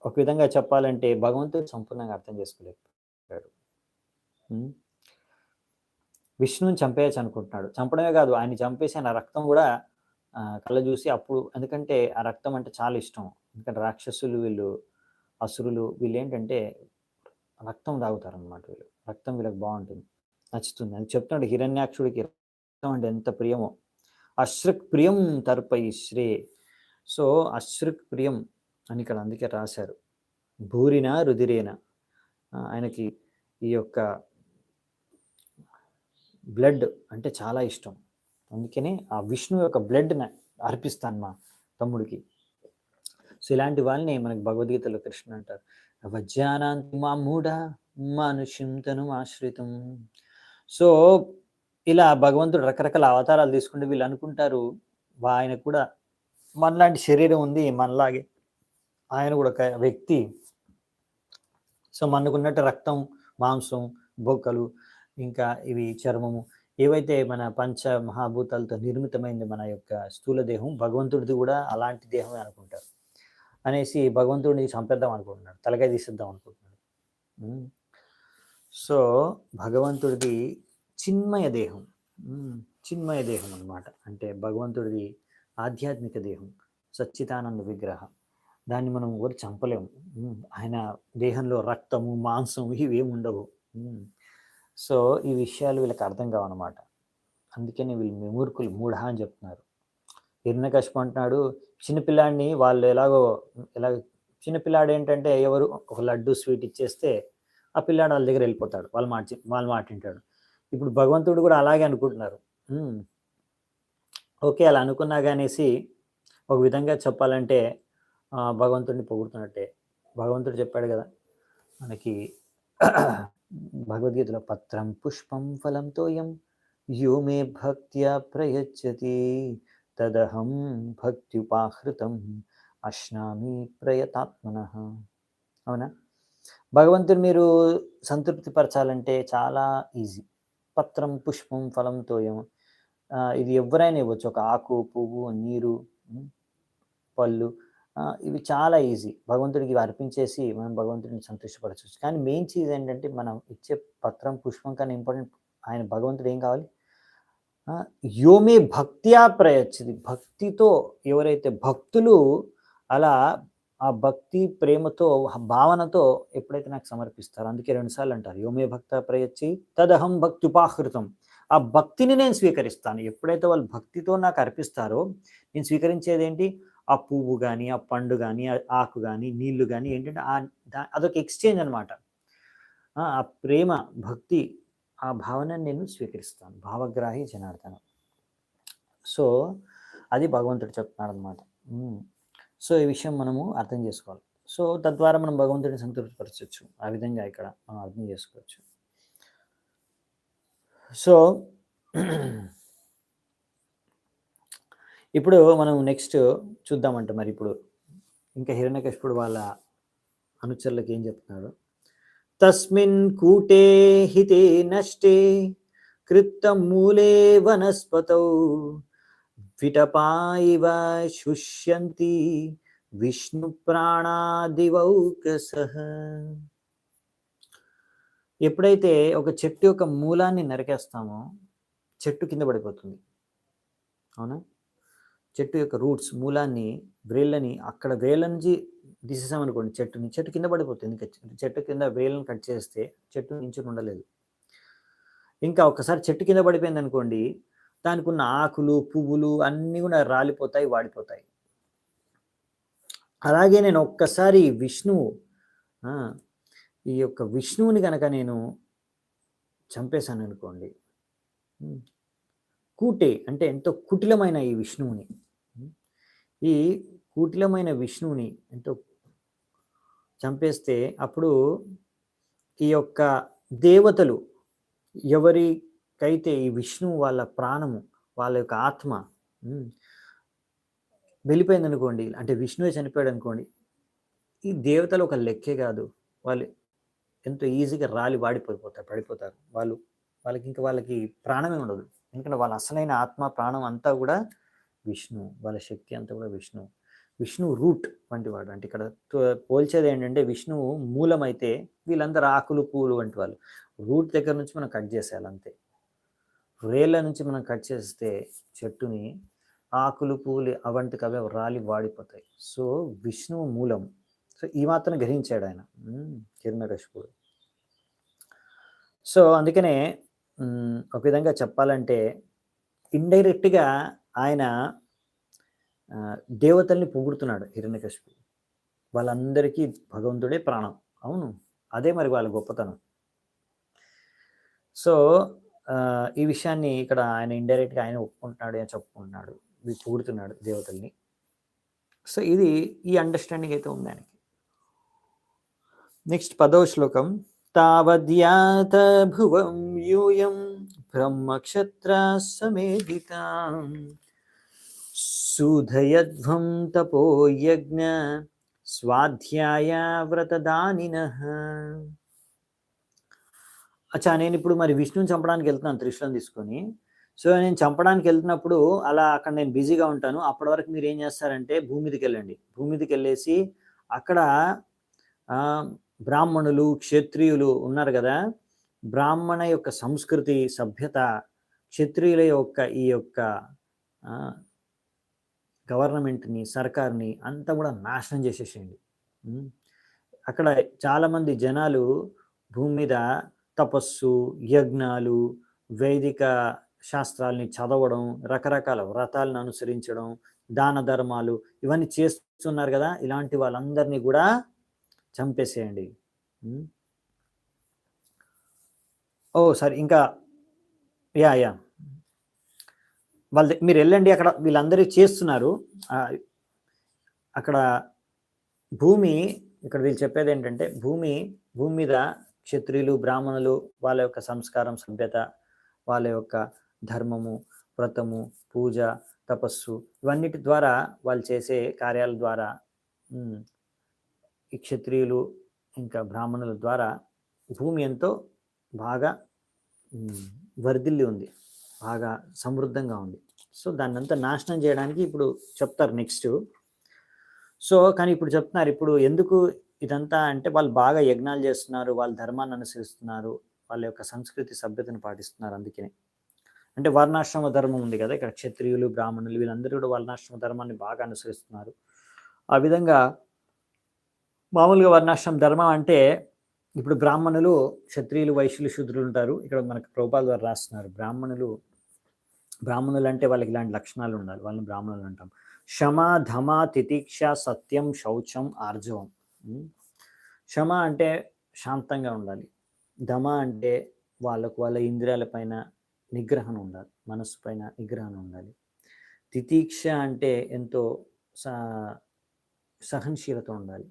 ఒక విధంగా చెప్పాలంటే భగవంతుడు సంపూర్ణంగా అర్థం చేసుకోలేకపోయాడు. విష్ణువుని చంపేయచ్చు అనుకుంటున్నాడు. చంపడమే కాదు, ఆయన చంపేసి ఆయన రక్తం కూడా కళ్ళ చూసి అప్పుడు, ఎందుకంటే ఆ రక్తం అంటే చాలా ఇష్టం. ఎందుకంటే రాక్షసులు, వీళ్ళు అసురులు, వీళ్ళు ఏంటంటే రక్తం తాగుతారనమాట. వీళ్ళు రక్తం వీళ్ళకి బాగుంటుంది, నచ్చుతుంది అని చెప్తున్నాడు. హిరణ్యాక్షుడికి రక్తం అంటే ఎంత ప్రియమో. అశ్రుక్ ప్రియం తర్పయిశ్రే. సో అశ్రుక్ ప్రియం అని ఇక్కడ అందుకే రాశారు. భూరిన రుధిరేన, ఆయనకి ఈ యొక్క బ్లడ్ అంటే చాలా ఇష్టం. అందుకనే ఆ విష్ణువు యొక్క బ్లడ్ని అర్పిస్తాను మా తమ్ముడికి. సో ఇలాంటి వాళ్ళని మనకి భగవద్గీతలో కృష్ణ అంటారు, వజ్జానాంతి మామూఢ మనుష్యం తను ఆశ్రితం. సో ఇలా భగవంతుడు రకరకాల అవతారాలు తీసుకుంటే వీళ్ళు అనుకుంటారు ఆయన కూడా మనలాంటి శరీరం ఉంది, మనలాగే ఆయన కూడా ఒక వ్యక్తి. సో మనకున్నట్టు రక్తం, మాంసం, బొక్కలు, ఇంకా ఇవి చర్మము, ఏవైతే మన పంచ మహాభూతాలతో నిర్మితమైంది మన యొక్క స్థూల దేహం, భగవంతుడిది కూడా అలాంటి దేహమే అనుకుంటారు. అనేసి భగవంతుడిని చంపేద్దాం అనుకుంటున్నాడు, తలకాయ తీసేద్దాం అనుకుంటున్నాడు. సో భగవంతుడిది చిన్మయ దేహం, చిన్మయ దేహం అన్నమాట. అంటే భగవంతుడిది ఆధ్యాత్మిక దేహం, సచ్చిదానంద విగ్రహం. దాన్ని మనం ఎవరు చంపలేము. ఆయన దేహంలో రక్తము, మాంసం ఇవేమి ఉండవు. సో ఈ విషయాలు వీళ్ళకి అర్థం కావన్నమాట. అందుకని వీళ్ళు మూర్ఖులు, మూఢ అని చెప్తున్నారు. హిరణ్యకశిపు అంటున్నాడు, చిన్నపిల్లాడిని వాళ్ళు ఎలాగ చిన్నపిల్లాడు ఏంటంటే ఎవరు ఒక లడ్డు స్వీట్ ఇచ్చేస్తే ఆ పిల్లాడు వాళ్ళ దగ్గర వెళ్ళిపోతాడు, వాళ్ళ మాట వింటాడు. ఇప్పుడు భగవంతుడు కూడా అలాగే అనుకుంటున్నారు. ఓకే, అలా అనుకున్నా కానేసి ఒక విధంగా చెప్పాలంటే భగవంతుడిని పొగుడుతున్నట్టే. భగవంతుడు చెప్పాడు కదా మనకి భగవద్గీతలో, పత్రం పుష్పం ఫలం తోయం యో మే భక్త్యా ప్రయచ్చతి తదహం భక్త్యుపాహృతం అశ్నామి ప్రయతాత్మన. అవునా? భగవంతుని మీరు సంతృప్తి పరచాలంటే చాలా ఈజీ. పత్రం పుష్పం ఫలం తోయం, ఇది ఎవరైనా ఇవ్వచ్చు. ఒక ఆకు, పువ్వు, నీరు, పళ్ళు, ఇవి చాలా ఈజీ. భగవంతుడికి ఇవి అర్పించేసి మనం భగవంతుడిని సంతృష్టిపరచవచ్చు. కానీ మెయిన్ చీజ్ ఏంటంటే మనం ఇచ్చే పత్రం పుష్పం కన్నా ఇంపార్టెంట్ ఆయన భగవంతుడు ఏం కావాలి? యోమే భక్త్యా ప్రయచ్చతి, భక్తితో ఎవరైతే భక్తులు అలా ఆ భక్తి ప్రేమతో భావనతో ఎప్పుడైతే నాకు సమర్పిస్తారో, అందుకే 2 సార్లు అంటారు, యోమే భక్త ప్రయచ్చి తదహం భక్త్యుపాహృతం, ఆ భక్తిని నేను స్వీకరిస్తాను. ఎప్పుడైతే వాళ్ళు భక్తితో నాకు అర్పిస్తారో నేను స్వీకరించేది ఏంటి? ఆ పువ్వు కానీ, ఆ పండు కానీ, ఆకు కానీ, నీళ్లు కానీ ఏంటంటే అదొక ఎక్స్చేంజ్ అనమాట. ఆ ప్రేమ, భక్తి, ఆ భావనని నేను స్వీకరిస్తాను. భావగ్రాహి జనార్దన. సో అది భగవంతుడు చెప్తున్నాడు అనమాట. సో ఈ విషయం మనము అర్థం చేసుకోవాలి. సో తద్వారా మనం భగవంతుడిని సంతృప్తిపరచవచ్చు. ఆ విధంగా ఇక్కడ మనం అర్థం చేసుకోవచ్చు. సో ఇప్పుడు మనం నెక్స్ట్ చూద్దామంటే, మరి ఇప్పుడు ఇంకా హిరణ్యకశిపుడు వాళ్ళ అనుచరులకు ఏం చెప్తున్నాడు? తస్మిన్ కూటే హితే నష్టే కృత్తం మూలే వనస్పతౌ విటపాయివ శుష్యంతి విష్ణు ప్రాణాదివౌకసః. ఎప్పుడైతే ఒక చెట్టు యొక్క మూలాన్ని నరికేస్తామో చెట్టు కింద పడిపోతుంది. అవునా? చెట్టు యొక్క రూట్స్, మూలాన్ని, వేళ్ళని, అక్కడ వేళ్ళ నుంచి తీసేసామనుకోండి చెట్టు కింద పడిపోతుంది. ఇంకా చెట్టు కింద వేళ్ళని కట్ చేస్తే చెట్టు నించుని ఉండలేదు. ఇంకా ఒకసారి చెట్టు కింద పడిపోయింది అనుకోండి, దానికి ఉన్న ఆకులు, పువ్వులు అన్నీ కూడా రాలిపోతాయి, వాడిపోతాయి. అలాగే నేను ఒక్కసారి ఈ యొక్క విష్ణువుని కనుక నేను చంపేశాను అనుకోండి, కూటే అంటే ఎంతో కుటిలమైన ఈ విష్ణువుని, ఈ కుటిలమైన విష్ణువుని ఎంతో చంపేస్తే అప్పుడు ఈ యొక్క దేవతలు ఎవరికైతే ఈ విష్ణువు వాళ్ళ ప్రాణము, వాళ్ళ యొక్క ఆత్మ వెళ్ళిపోయింది అనుకోండి, అంటే విష్ణువే చనిపోయాడు అనుకోండి, ఈ దేవతలు ఒక లెక్కే కాదు, వాళ్ళు ఎంతో ఈజీగా రాలి పడిపోతారు. వాళ్ళకి ప్రాణమే ఉండదు. ఎందుకంటే వాళ్ళ అసలైన ఆత్మ, ప్రాణం అంతా కూడా విష్ణు, వాళ్ళ శక్తి అంతా కూడా విష్ణు రూట్ వంటి వాడు. అంటే ఇక్కడ పోల్చేది ఏంటంటే విష్ణువు మూలం అయితే వీళ్ళందరూ ఆకులు, పూలు వంటి వాళ్ళు. రూట్ దగ్గర నుంచి మనం కట్ చేసేయాలి అంతే. వేళ్ళ నుంచి మనం కట్ చేస్తే చెట్టుని ఆకులు, పూలు అవంటికి అవే రాలి వాడిపోతాయి. సో విష్ణువు మూలం. సో ఈ మాత్రం గ్రహించాడు ఆయన హిరణ్యకశిపుడు. సో అందుకనే ఒక విధంగా చెప్పాలంటే ఇండైరెక్ట్గా ఆయన దేవతల్ని పొగుడుతున్నాడు హిరణ్యకశిపుడు. వాళ్ళందరికీ భగవంతుడే ప్రాణం. అవును, అదే మరి వాళ్ళ గొప్పతనం. సో ఈ విషయాన్ని ఇక్కడ ఆయన ఇండైరెక్ట్గా ఆయన ఒప్పుకుంటున్నాడు, అని చెప్పుకుంటున్నాడు, పొగుడుతున్నాడు దేవతల్ని. సో ఇది ఈ అండర్స్టాండింగ్ అయితే ఉంది ఆయనకి. నెక్స్ట్ 10వ శ్లోకం. తావద్యాత భువం యూయం బ్రహ్మక్షత్రా సమేధితాం సుధయధ్వం తపో యజ్ఞ స్వాధ్యాయ వ్రతదానినః. అచ్చా, నేను ఇప్పుడు మరి విష్ణుని చంపడానికి వెళ్తున్నాను త్రిశూలం తీసుకొని. సో నేను చంపడానికి వెళ్తున్నప్పుడు అలా అక్కడ నేను బిజీగా ఉంటాను. అప్పటి వరకు మీరు ఏం చేస్తారంటే భూమి మీదకి వెళ్ళండి. భూమి మీదకి వెళ్ళేసి అక్కడ బ్రాహ్మణులు, క్షత్రియులు ఉన్నారు కదా, బ్రాహ్మణ యొక్క సంస్కృతి, సభ్యత, క్షత్రియుల యొక్క ఈ యొక్క గవర్నమెంట్ని, సర్కార్ని అంతా కూడా నాశనం చేసేసేయండి. అక్కడ చాలామంది జనాలు భూమి మీద తపస్సు, యజ్ఞాలు, వైదిక శాస్త్రాల్ని చదవడం, రకరకాల వ్రతాలను అనుసరించడం, దాన ధర్మాలు ఇవన్నీ చేస్తున్నారు గదా! ఇలాంటి వాళ్ళందరినీ గూడా చంపేసేయండి. హ్మ్. ఓహ్! సరే ఇంకా యాహ్! మీరెళ్ళండి అక్కడ వీళ్ళందరూ చేస్తున్నారు. ఆహ్, అక్కడ భూమి ఇక్కడ వీళ్ళు చెప్పేదేంటంటే భూమి మీద క్షత్రియులు, బ్రాహ్మణులు వాళ్ళ యొక్క సంస్కారం, సభ్యత, వాళ్ళ యొక్క ధర్మము, వ్రతము, పూజ, తపస్సు ఇవన్నిటి ద్వారా వాళ్ళు చేసే కార్యాల ద్వారా హ్మ్. ఈ క్షత్రియులు ఇంకా బ్రాహ్మణుల ద్వారా భూమి ఎంతో బాగా హ్మ్. వర్ధిల్లి ఉంది. బాగా సమృద్ధంగా ఉంది. సో, దాన్నంతా నాశనం జేయడానికి ఇప్పుడు చెప్తారు నెక్స్టు. సో, కానీ ఇప్పుడు చెప్తున్నారు. ఇప్పుడు ఎందుకు ఇదంతా అంటే వాళ్ళు బాగా యజ్ఞాలు జేస్తున్నారు. వాళ్ళు ధర్మాన్ని అనుసరిస్తున్నారు. వాళ్ళ యొక్క సంస్కృతి, సభ్యతను పాటిస్తున్నారు అందుకనే. అంటే వర్ణాశ్రమ ధర్మం ఉంది గదా! ఇక్కడ క్షత్రియులు, బ్రాహ్మణులు వీళ్ళందరూ కూడా వర్ణాశ్రమ ధర్మాన్ని బాగా అనుసరిస్తున్నారు. ఆ విధంగా మామూలుగా వర్ణాశ్రమ ధర్మం అంటే ఇప్పుడు బ్రాహ్మణులు, క్షత్రియులు, వైశ్యులు, శూద్రులు ఉంటారు. ఇక్కడ మనకు ప్రభుపాద వారు రాస్తున్నారు. బ్రాహ్మణులంటే వాళ్ళకి ఇలాంటి లక్షణాలు ఉండాలి. వాళ్ళని బ్రాహ్మణులు అంటాం. క్షమ, ధమ, తితిక్ష, సత్యం, శౌచం, ఆర్జవం. హ్మ్. క్షమ అంటే శాంతంగా ఉండాలి. దమ అంటే వాళ్ళ ఇంద్రియాల పైన నిగ్రహం ఉండాలి. మనస్సు పైన నిగ్రహం ఉండాలి. తితిక్ష అంటే ఎంతో స సహనశీలత ఉండాలి.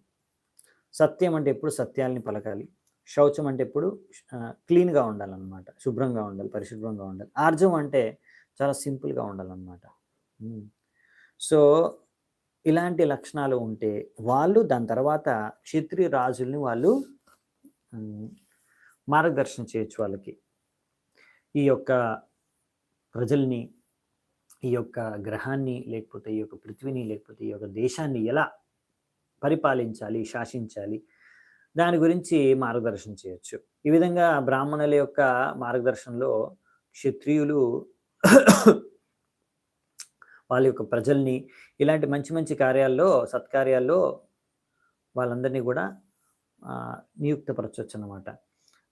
సత్యం అంటే ఎప్పుడు సత్యాల్ని పలకాలి. శౌచం అంటే ఎప్పుడు క్లీన్‌గా ఉండాలనమాట. శుభ్రంగా ఉండాలి, పరిశుభ్రంగా ఉండాలి. ఆర్జవం అంటే చాలా సింపుల్‌గా ఉండాలనమాట. హ్మ్. సో, ఇలాంటి లక్షణాలు ఉంటే వాళ్ళు దాని తర్వాత క్షత్రియ రాజుల్ని వాళ్ళు హ్మ్, మార్గదర్శనం చేయొచ్చు వాళ్ళకి. ఈ యొక్క ప్రజల్ని, ఈ యొక్క గ్రహాన్ని, లేకపోతే ఈ యొక్క పృథ్వీని, లేకపోతే ఈ యొక్క దేశాన్ని ఎలా పరిపాలించాలి, శాసించాలి, దాని గురించి మార్గదర్శనం చేయొచ్చు. ఈ విధంగా బ్రాహ్మణుల యొక్క మార్గదర్శనంలో క్షత్రియులు వాళ్ళ యొక్క ప్రజల్ని ఇలాంటి మంచి మంచి కార్యాల్లో, సత్కార్యాల్లో వాళ్ళందరినీ గూడా నియుక్తపరచొచ్చనమాట.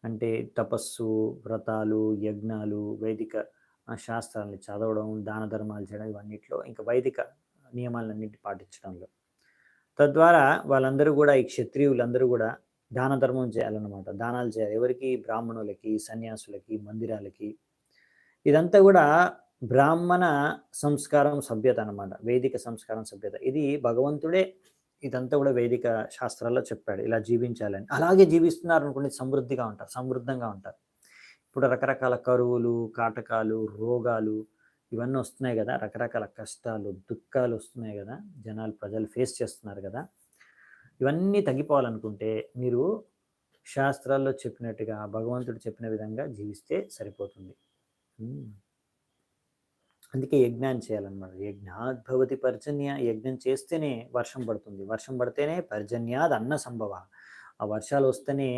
అంటే తపస్సు, వ్రతాలు, యజ్ఞాలు, వైదిక శాస్త్రాల్ని చదవడం, దాన ధర్మాలు చేయడం ఇవన్నిట్లో ఇంకా వైదిక నియమాలన్నిటిని పాటించడంలో. తద్వారా వాళ్ళందరూ గూడా ఈ క్షత్రియులందరూ గూడా దాన ధర్మం చేయాలన్నమాట. దానాలు చేయాలి. ఎవరికి? బ్రాహ్మణులకి, సన్యాసులకి, మందిరాలకి. ఇదంతా గూడా బ్రాహ్మణ సంస్కారం, సభ్యత అన్నమాట. వేదిక సంస్కారం, సభ్యత. ఇది భగవంతుడే ఇదంతా గూడా వేదిక శాస్త్రాల్లో చెప్పాడు. ఇలా జీవించాలని. అలాగే జీవిస్తున్నారనుకోండి సమృద్ధిగా ఉంటారు. సమృద్ధంగా ఉంటారు. ఇప్పుడు రకరకాల కరువులు, కాటకాలు, రోగాలు ఇవన్నీ వస్తున్నాయి గదా! రకరకాల కష్టాలు, దుఃఖాలు వస్తున్నాయి గదా! ప్రజలు ఫేస్ చేస్తున్నారు గదా! ఇవన్నీ తగ్గిపోవాలనుకుంటే మీరు శాస్త్రాల్లో చెప్పినట్టుగా, భగవంతుడు చెప్పిన విధంగా జీవిస్తే సరిపోతుంది. హ్మ్. అందుకే యజ్ఞాన్ని చేయాలన్నమాట. యజ్ఞాత్ భవతి పర్జన్య. యజ్ఞం చేస్తేనే వర్షం పడుతుంది. వర్షం పడితేనే పర్జన్యాద్ అన్న సంభవ. ఆ వర్షాలు వస్తేనే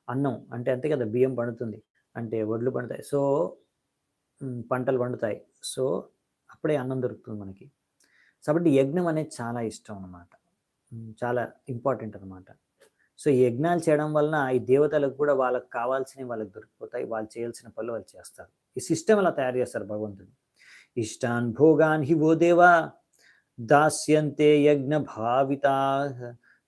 అన్నం అంటే అంతే కదా! బియ్యం పండుతుంది. అంటే వడ్లు పండుతాయి. సో, పంటలు పండుతాయి. సో, అప్పుడే అన్నం దొరుకుతుంది మనకి. కాబట్టి యజ్ఞం అనేది చాలా ఇష్టం అన్నమాట. చాలా ఇంపార్టెంట్ అన్నమాట. సో, ఈ యజ్ఞాలు చేయడం వలన ఈ దేవతలకు కూడా వాళ్ళకి కావాల్సినవి వాళ్ళకి దొరికిపోతాయి. వాళ్ళు చేయాల్సిన పనులు వాళ్ళు చేస్తారు. ఈ సిస్టమ్ అలా తయారు చేస్తారు భగవంతుడు. ఇష్టాన్ భోగాన్ హి వో దేవా దాస్యంతే యజ్ఞ భావితాః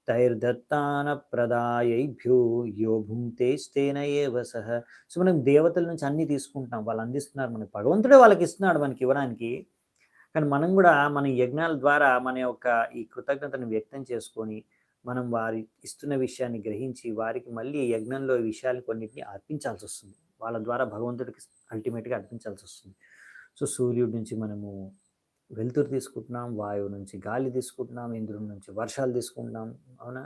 తైర్దత్తాన ప్రదాయైభ్యో యో భుంక్తేస్తేన ఏవ సహ. సో మనం దేవతల నుంచి అన్నీ తీసుకుంటున్నాం. వాళ్ళు అందిస్తున్నారు మనకి. భగవంతుడే వాళ్ళకి ఇస్తున్నాడు మనకి ఇవ్వడానికి. కానీ మనం కూడా మన యజ్ఞాల ద్వారా మన యొక్క ఈ కృతజ్ఞతను వ్యక్తం చేసుకొని మనం వారి ఇస్తున్న విషయాన్ని గ్రహించి వారికి మళ్ళీ ఈ యజ్ఞంలో ఈ విషయాలు కొన్నిటిని అర్పించాల్సి వస్తుంది. వాళ్ళ ద్వారా భగవంతుడికి అల్టిమేట్‌గా అర్పించాల్సి వస్తుంది. సో సూర్యుడి నుంచి మనము వెలుతురు తీసుకుంటున్నాం, వాయువు నుంచి గాలి తీసుకుంటున్నాం, ఇంద్రుడి నుంచి వర్షాలు తీసుకుంటున్నాం. అవునా?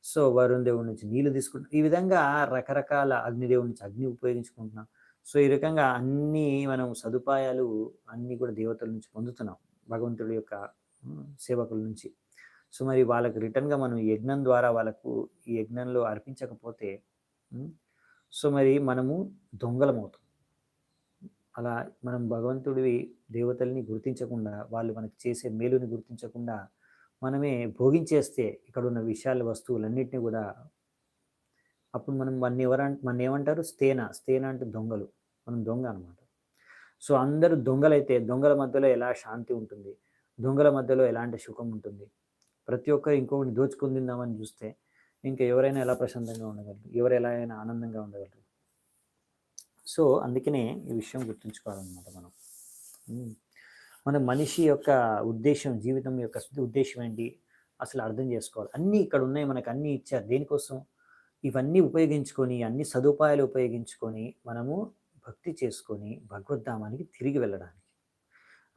సో వరుణ దేవుడి నుంచి నీళ్లు తీసుకుంటున్నాం. ఈ విధంగా రకరకాల అగ్నిదేవుడి నుంచి అగ్ని ఉపయోగించుకుంటున్నాం. సో ఈ రకంగా అన్నీ మనం సదుపాయాలు అన్నీ కూడా దేవతల నుంచి పొందుతున్నాం. భగవంతుడి యొక్క సేవకుల నుంచి. సో మరి వాళ్ళకి రిటర్న్‌గా మనం యజ్ఞం ద్వారా వాళ్ళకు ఈ యజ్ఞంలో అర్పించకపోతే సో మరి మనము దొంగలమవుతాం. అలా మనం భగవంతుడివి దేవతల్ని గుర్తించకుండా, వాళ్ళు మనకు చేసే మేలుని గుర్తించకుండా, మనమే భోగించేస్తే ఇక్కడున్న విషయాల వస్తువులన్నిటిని గూడా అప్పుడు మన ఏమంటారు? స్థేన అంటే దొంగలు. మనం దొంగ అనమాట. సో, అందరూ దొంగలైతే దొంగల మధ్యలో ఎలా శాంతి ఉంటుంది? దొంగల మధ్యలో ఎలాంటి సుఖం ఉంటుంది? ప్రతి ఒక్కరు ఇంకొకడిని దోచుకొని తిందామని చూస్తే, ఇంకా ఎవరైనా ఎలా ప్రశాంతంగా ఉండగలరు? ఎవరు ఎలా అయినా ఆనందంగా ఉండగలరు? సో, అందుకనే ఈ విషయం గుర్తుంచుకోవాలన్నమాట మనం. హ్మ్. మన మనిషి యొక్క ఉద్దేశ్యం, జీవితం యొక్క ఉద్దేశ్యం ఏంటి? అసలు అర్థం చేసుకోవాలి. అన్నీ ఇక్కడున్నాయి, మనకు అన్నీ ఇచ్చారు. దేనికోసం? ఇవన్నీ ఉపయోగించుకొని, అన్ని సదుపాయాలు ఉపయోగించుకొని, మనము భక్తి చేసుకొని, భగవద్ధామానికి తిరిగి వెళ్ళడానికి.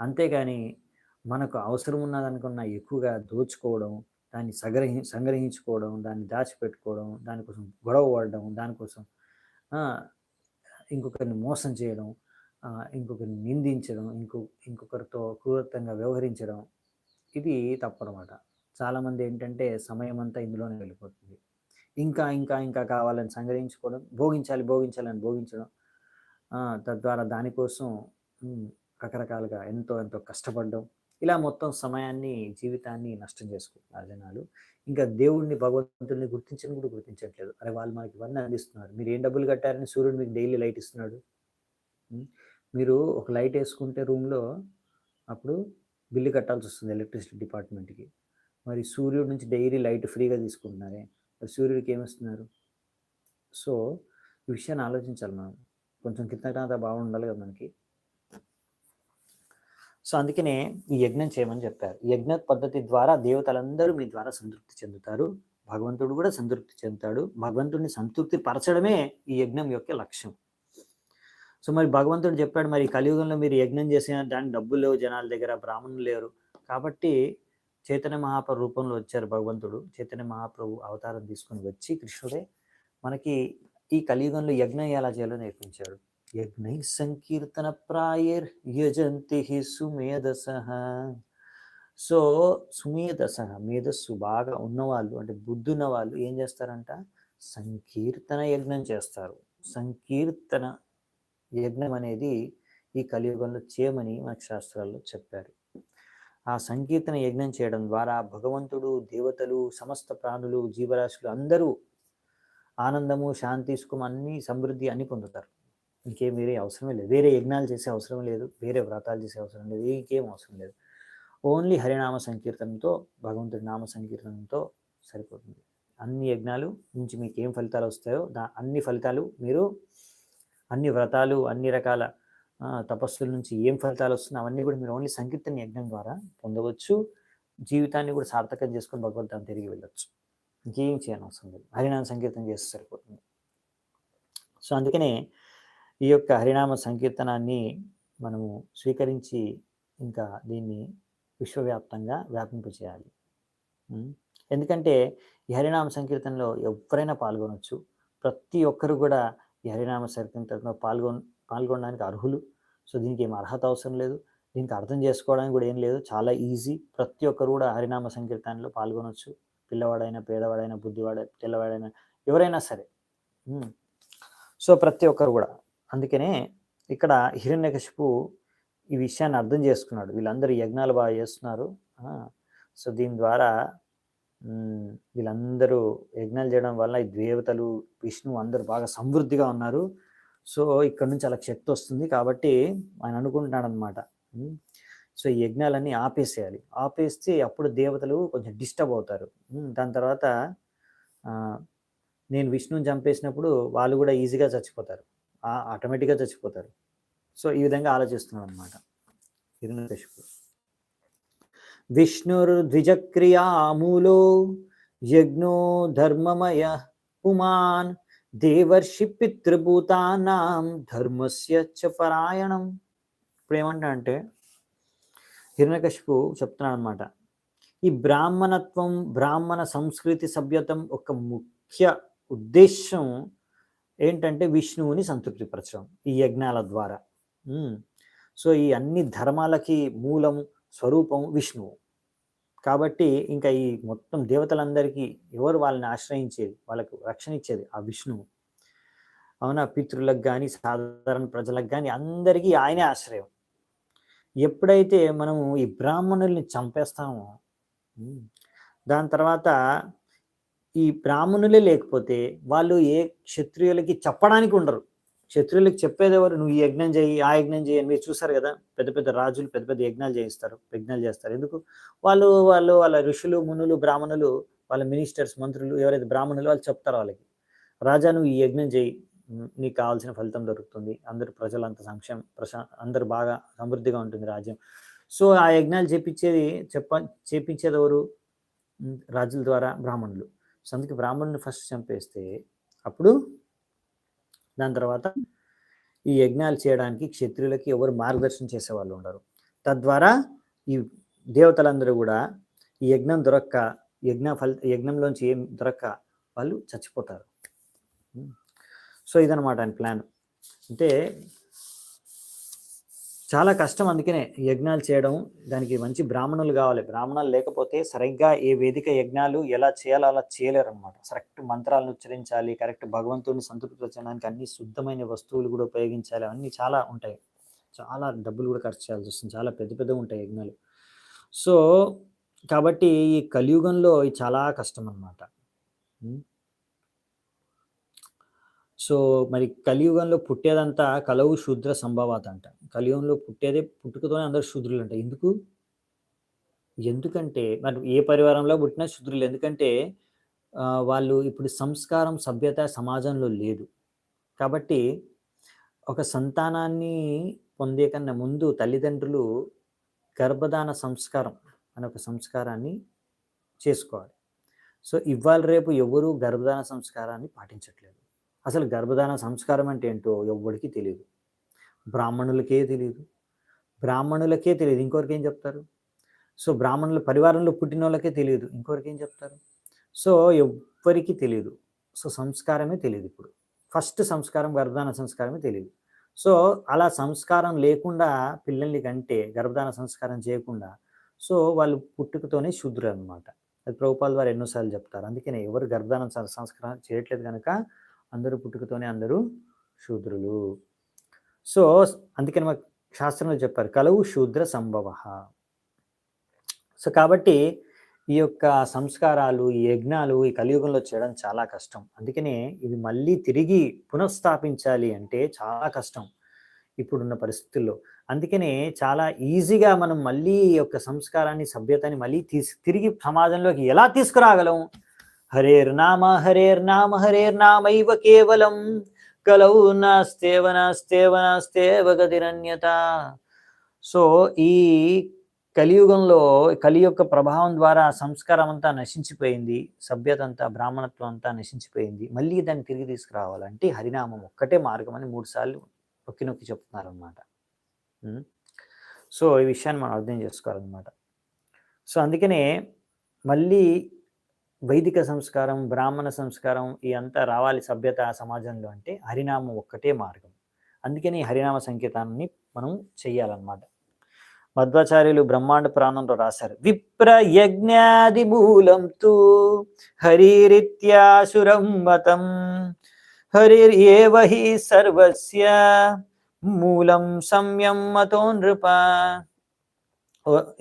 అంతేగాని, మనకు అవసరం ఉన్నదానికన్నా ఎక్కువగా దోచుకోవడం, దాన్ని సంగ్రహించుకోవడం, దాన్ని దాచిపెట్టుకోవడం, దానికోసం గొడవ పడడం, దానికోసం ఆ! ఇంకొకరిని మోసం చేయడం, ఇంకొకరిని నిందించడం, ఇంకొకరితో క్రూరత్వంగా వ్యవహరించడం, ఇది తప్పనమాట. చాలామంది ఏంటంటే సమయమంతా ఇందులోనే వెళ్ళిపోతుంది. ఇంకా కావాలని సంగ్రహించుకోవడం, భోగించాలని భోగించడం. తద్వారా దానికోసం హ్మ్. రకరకాలుగా ఎంతో కష్టపడడం. ఇలా మొత్తం సమయాన్ని, జీవితాన్ని నష్టం చేసుకుంటున్నారు జనాలు. ఇంకా దేవుడిని, భగవంతుడిని గుర్తించను కూడా గుర్తించట్లేదు. అరే! వాళ్ళు మనకి ఇవన్నీ అందిస్తున్నారు. మీరేం డబ్బులు కట్టారని సూర్యుడు మీకు డైలీ లైట్ ఇస్తున్నాడు. హ్మ్. మీరు ఒక లైట్ యేసుకుంటే రూమ్‌లో అప్పుడు బిల్లు కట్టాల్సొస్తుంది ఎలక్ట్రిసిటీ డిపార్ట్‌మెంట్‌కి. మరి సూర్యుడి నుంచి డైలీ లైట్ ఫ్రీగా తీసుకుంటున్నారే, మరి సూర్యుడికి ఏమిస్తున్నారు? సో, ఈ విషయాన్ని ఆలోచించాలి మనం. కొంచెం కృతజ్ఞతా భావం ఉండాలి కదా మనకి. సో, అందుకనే ఈ యజ్ఞం చేయమని చెప్పారు. ఈ యజ్ఞ పద్ధతి ద్వారా దేవతలందరూ మీ ద్వారా సంతృప్తి చెందుతారు. భగవంతుడు కూడా సంతృప్తి చెందుతాడు. భగవంతుడిని సంతృప్తి పరచడమే ఈ యజ్ఞం యొక్క లక్ష్యం. సో, మరి భగవంతుడు చెప్పాడు, మరి కలియుగంలో మీరు యజ్ఞం చేసిన దానికి డబ్బులు లేవు జనాల దగ్గర, బ్రాహ్మణులు లేరు. కాబట్టి చైతన్య మహాప్రభు రూపంలో వచ్చారు భగవంతుడు. చైతన్య మహాప్రభు అవతారం తీసుకొని వచ్చి కృష్ణుడే మనకి ఈ కలియుగంలో యజ్ఞం ఎలా చేయాలో నేర్పించాడు. యజ్ఞై సంకీర్తన ప్రాయర్ యజంతి సుమేధసః. సో, సుమేధసః మేధస్సు బాగా ఉన్నవాళ్ళు, అంటే బుద్ధున్న వాళ్ళు ఏం చేస్తారంట? సంకీర్తన యజ్ఞం చేస్తారు. సంకీర్తన యజ్ఞం అనేది ఈ కలియుగంలో చేయమని మనకు శాస్త్రాల్లో చెప్పారు. ఆ సంకీర్తన యజ్ఞం చేయడం ద్వారా భగవంతుడు, దేవతలు, సమస్త ప్రాణులు, జీవరాశులు అందరూ ఆనందము, శాంతి, సుఖం అన్నీ, సమృద్ధి అన్నీ పొందుతారు. ఇంకేం వేరే అవసరమే లేదు. వేరే యజ్ఞాలు చేసే అవసరం లేదు. వేరే వ్రతాలు చేసే అవసరం లేదు. ఇంకేం అవసరం లేదు. ఓన్లీ హరినామ సంకీర్తనంతో, భగవంతుడి నామ సంకీర్తనంతో సరిపోతుంది. అన్ని యజ్ఞాలు నుంచి మీకు ఏం ఫలితాలు వస్తాయో అన్ని ఫలితాలు మీరు, అన్ని వ్రతాలు, అన్ని రకాల తపస్సుల నుంచి ఏం ఫలితాలు వస్తున్నాయి అవన్నీ కూడా మీరు ఓన్లీ సంకీర్తన యజ్ఞం ద్వారా పొందవచ్చు. జీవితాన్ని కూడా సార్థకం చేసుకొని భగవంతుని తిరిగి వెళ్ళొచ్చు. ఇంకేం చేయనవసరం లేదు. హరినామ సంకీర్తన చేస్తే సరిపోతుంది. సో, అందుకనే ఈ యొక్క హరినామ సంకీర్తనాన్ని మనము స్వీకరించి ఇంకా దీన్ని విశ్వవ్యాప్తంగా వ్యాపింపచేయాలి. ఎందుకంటే ఈ హరినామ సంకీర్తనలో ఎవరైనా పాల్గొనవచ్చు. ప్రతి ఒక్కరు కూడా ఈ హరినామ సంకీర్తనలో పాల్గొనడానికి అర్హులు. సో, దీనికి ఏం అర్హత అవసరం లేదు. దీనికి అర్థం చేసుకోవడానికి కూడా ఏం లేదు. చాలా ఈజీ. ప్రతి ఒక్కరు కూడా హరినామ సంకీర్తనలో పాల్గొనవచ్చు. పిల్లవాడైనా, పేదవాడైనా, తెల్లవాడైనా, ఎవరైనా సరే. సో, ప్రతి ఒక్కరు కూడా. అందుకనే ఇక్కడ హిరణ్యకశిపు ఈ విషయాన్ని అర్థం చేసుకున్నాడు. వీళ్ళందరూ యజ్ఞాలు బాగా చేస్తున్నారు. సో, దీని ద్వారా వీళ్ళందరూ యజ్ఞాలు చేయడం వల్ల ఈ దేవతలు, విష్ణువు అందరూ బాగా సమృద్ధిగా ఉన్నారు. సో, ఇక్కడ నుంచి అలా శక్తి వస్తుంది. కాబట్టి ఆయన అనుకుంటున్నాడు అనమాట. సో, ఈ యజ్ఞాలన్నీ ఆపేసేయాలి. ఆపేస్తే అప్పుడు దేవతలు కొంచెం డిస్టర్బ్ అవుతారు. దాని తర్వాత నేను విష్ణువుని చంపేసినప్పుడు వాళ్ళు కూడా ఈజీగా చచ్చిపోతారు. ఆటోమేటిక్‌గా చచ్చిపోతారు. సో, ఈ విధంగా ఆలోచిస్తున్నాడు అనమాట హిరణ్యకశిపుడు. విష్ణుర్ద్విజక్రియామూలో యజ్ఞో ధర్మమయ పుమాన్ దేవర్షి పితృభూతానాం ధర్మస్య చ పరాయణం. ఇప్పుడు ఏమంటాడంటే హిరణ్యకశిపు చెప్తున్నాడు అనమాట. ఈ బ్రాహ్మణత్వం, బ్రాహ్మణ సంస్కృతి, సభ్యతం ఒక ముఖ్య ఉద్దేశం ఏంటంటే విష్ణువుని సంతృప్తిపరచడం ఈ యజ్ఞాల ద్వారా. సో, ఈ అన్ని ధర్మాలకి మూలం, స్వరూపం విష్ణువు. కాబట్టి ఇంకా ఈ మొత్తం దేవతలందరికీ ఎవరు వాళ్ళని ఆశ్రయించేది, వాళ్ళకు రక్షణ ఇచ్చేది ఆ విష్ణువు. అవునా? పితృలకు కానీ, సాధారణ ప్రజలకు కానీ అందరికీ ఆయనే ఆశ్రయం. ఎప్పుడైతే మనము ఈ బ్రాహ్మణుల్ని చంపేస్తామో దాని తర్వాత ఈ బ్రాహ్మణులే లేకపోతే వాళ్ళు ఏ క్షత్రియులకి చెప్పడానికి ఉండరు. క్షత్రియులకి చెప్పేదెవరు? నువ్వు ఈ యజ్ఞం చెయ్యి, ఆ యజ్ఞం చెయ్యి అని మీరు చూసారు గదా! పెద్ద పెద్ద రాజులు పెద్ద పెద్ద యజ్ఞాలు చేయిస్తారు. యజ్ఞాలు చేస్తారు. ఎందుకు? వాళ్ళ ఋషులు, మునులు, బ్రాహ్మణులు, వాళ్ళ మినిస్టర్స్, మంత్రులు ఎవరైతే బ్రాహ్మణులు వాళ్ళు చెప్తారు వాళ్ళకి. రాజా నువ్వు ఈ యజ్ఞం చెయ్యి. నీకు కావాల్సిన ఫలితం దొరుకుతుంది. అందరూ ప్రజలంతా అందరూ బాగా సమృద్ధిగా ఉంటుంది రాజ్యం. సో, ఆ యజ్ఞాలు చేపించేదెవరు? రాజుల ద్వారా బ్రాహ్మణులు. సో, అందుకే బ్రాహ్మణుని ఫస్ట్ చంపేస్తే అప్పుడు దాని తర్వాత ఈ యజ్ఞాలు చేయడానికి క్షత్రియులకి ఎవరు మార్గదర్శనం చేసేవాళ్ళు ఉండరు. తద్వారా ఈ దేవతలందరూ కూడా ఈ యజ్ఞంలోంచి ఏం దొరక్క వాళ్ళు చచ్చిపోతారు. సో ఇదనమాట ఆయన ప్లాన్. అంటే చాలా కష్టం. అందుకనే యజ్ఞాలు చేయడం, దానికి మంచి బ్రాహ్మణులు కావాలి. బ్రాహ్మణులు లేకపోతే సరిగ్గా ఏ వేదిక యజ్ఞాలు ఎలా చేయాలో అలా చేయలేరు అనమాట. కరెక్ట్ మంత్రాలను ఉచ్చరించాలి, కరెక్ట్ భగవంతుడిని సంతృప్తిపరచడానికి అన్ని శుద్ధమైన వస్తువులు కూడా ఉపయోగించాలి. అన్నీ చాలా ఉంటాయి. చాలా డబ్బులు కూడా ఖర్చు చేయాల్సి వస్తుంది. చాలా పెద్ద పెద్దగా ఉంటాయి యజ్ఞాలు. సో కాబట్టి ఈ కలియుగంలో ఇది చాలా కష్టం అనమాట. సో మరి కలియుగంలో పుట్టేదంతా కలవు శూద్ర సంభవాత్ అంట. కలియుగంలో పుట్టుకతోనే అందరు శూద్రులు అంట. ఎందుకంటే మరి ఏ పరివారంలో పుట్టినా శూద్రులు. ఎందుకంటే వాళ్ళు ఇప్పుడు సంస్కారం, సభ్యత సమాజంలో లేదు. కాబట్టి ఒక సంతానాన్ని పొందే కన్నా ముందు తల్లిదండ్రులు గర్భధాన సంస్కారం అనే ఒక సంస్కారాన్ని చేసుకోవాలి. సో ఇవాళ రేపు ఎవరు గర్భధాన సంస్కారాన్ని పాటించట్లేదు. అసలు గర్భధాన సంస్కారం అంటే ఏంటో ఎవ్వడికి తెలియదు. బ్రాహ్మణులకే తెలియదు. ఇంకొకరికి ఏం చెప్తారు? సో బ్రాహ్మణుల పరివారంలో పుట్టిన వాళ్ళకే తెలియదు. ఇంకొకరికి ఏం చెప్తారు? సో ఎవ్వరికి తెలియదు. సో సంస్కారమే తెలియదు. ఇప్పుడు ఫస్ట్ సంస్కారం గర్భధాన సంస్కారమే తెలియదు. సో అలా సంస్కారం లేకుండా పిల్లల్ని కంటే గర్భధాన సంస్కారం చేయకుండా సో వాళ్ళు పుట్టుకతోనే శూద్రులు అనమాట. అది ప్రభుపాల్ వారు ఎన్నోసార్లు చెప్తారు. అందుకనే ఎవరు గర్భధాన సంస్కారం చేయట్లేదు కనుక అందరూ పుట్టుకతోనే అందరూ శూద్రులు. సో అందుకని మాకు శాస్త్రంలో చెప్పారు కలవు శూద్ర సంభవ. సో కాబట్టి ఈ యొక్క సంస్కారాలు, ఈ యజ్ఞాలు ఈ కలియుగంలో చేయడం చాలా కష్టం. అందుకనే ఇవి మళ్ళీ తిరిగి పునఃస్థాపించాలి అంటే చాలా కష్టం ఇప్పుడున్న పరిస్థితుల్లో. అందుకనే చాలా ఈజీగా మనం మళ్ళీ ఈ యొక్క సంస్కారాన్ని, సభ్యతని మళ్ళీ తిరిగి సమాజంలోకి ఎలా తీసుకురాగలం? హరేర్నామ హరేర్నామైవ కేవలం కలౌ నాస్తేవ గతిరన్యత. సో ఈ కలియుగంలో కలి యొక్క ప్రభావం ద్వారా సంస్కారం అంతా నశించిపోయింది, సభ్యత అంతా, బ్రాహ్మణత్వం అంతా నశించిపోయింది. మళ్ళీ దాన్ని తిరిగి తీసుకురావాలంటే హరినామం ఒక్కటే మార్గం అని 3 సార్లు నొక్కి చెప్తున్నారనమాట. సో ఈ విషయాన్ని మనం అర్థం చేసుకోవాలన్నమాట. సో అందుకనే మళ్ళీ వైదిక సంస్కారం, బ్రాహ్మణ సంస్కారం అంతా రావాలి సభ్యత సమాజంలో అంటే హరినామం ఒక్కటే మార్గం. అందుకని హరినామ సంకీర్తనాన్ని మనం చెయ్యాలన్నమాట. మధ్వాచార్యులు బ్రహ్మాండ పురాణంలో రాశారు, విప్ర యజ్ఞాది మూలం తు హరిరిత్యాసురం మతం హరిర్యేవ హి సర్వస్య మూలం సంయం మతో నృప.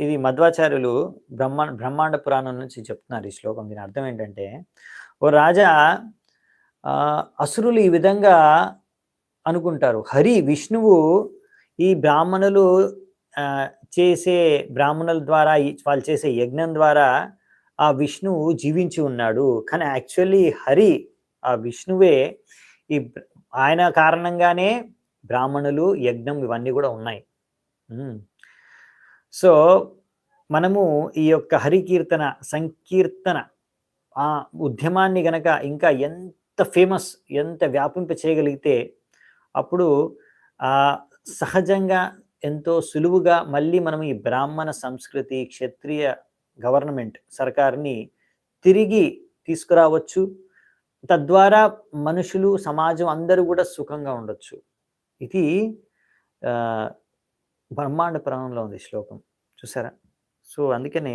ఇది మధ్వాచార్యులు బ్రహ్మాండ పురాణం నుంచి చెప్తున్నారు ఈ శ్లోకం. దీని అర్థం ఏంటంటే, ఓ రాజా, అసురులు ఈ విధంగా అనుకుంటారు, విష్ణువు ఈ బ్రాహ్మణుల ద్వారా వాళ్ళు చేసే యజ్ఞం ద్వారా ఆ విష్ణువు జీవించి ఉన్నాడు. కానీ యాక్చువల్లీ ఆ విష్ణువే ఆయన కారణంగానే బ్రాహ్మణులు, యజ్ఞం ఇవన్నీ కూడా ఉన్నాయి. సో మనము ఈ యొక్క హరికీర్తన సంకీర్తన ఆ ఉద్యమాన్ని గనక ఇంకా ఎంత ఫేమస్, ఎంత వ్యాపింప చేయగలిగితే అప్పుడు సహజంగా ఎంతో సులువుగా మళ్ళీ మనం ఈ బ్రాహ్మణ సంస్కృతి, క్షత్రియ గవర్నమెంట్ సర్కార్ని తిరిగి తీసుకురావచ్చు. తద్వారా మనుషులు, సమాజం అందరూ కూడా సుఖంగా ఉండొచ్చు. ఇది బ్రహ్మాండ పురాణంలో ఉంది శ్లోకం, చూసారా? సో అందుకనే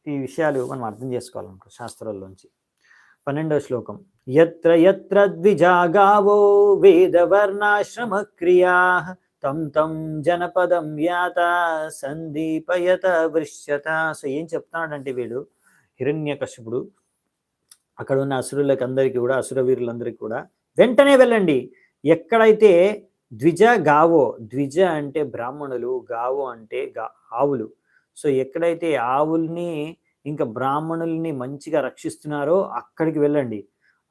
ఈ విషయాలు మనం అర్థం చేసుకోవాలనుకో శాస్త్రాల్లోంచి. 12వ శ్లోకం, యత్ర యత్ర ద్విజాగావో వేదవర్ణాశ్రమ క్రియా తం తం జనపదం యాత సందీపయత వృశ్యత. సో ఏం చెప్తున్నాడంటే వీడు హిరణ్యకశిపుడు, అక్కడ ఉన్న అసురులకి అందరికీ కూడా, అసుర వీరులందరికీ కూడా వెంటనే వెళ్ళండి. ఎక్కడైతే ద్విజ, గావో, ద్విజ అంటే బ్రాహ్మణులు, గావో అంటే ఆవులు. సో, ఎక్కడైతే ఆవుల్ని ఇంకా బ్రాహ్మణుల్ని మంచిగా రక్షిస్తున్నారో అక్కడికి వెళ్ళండి.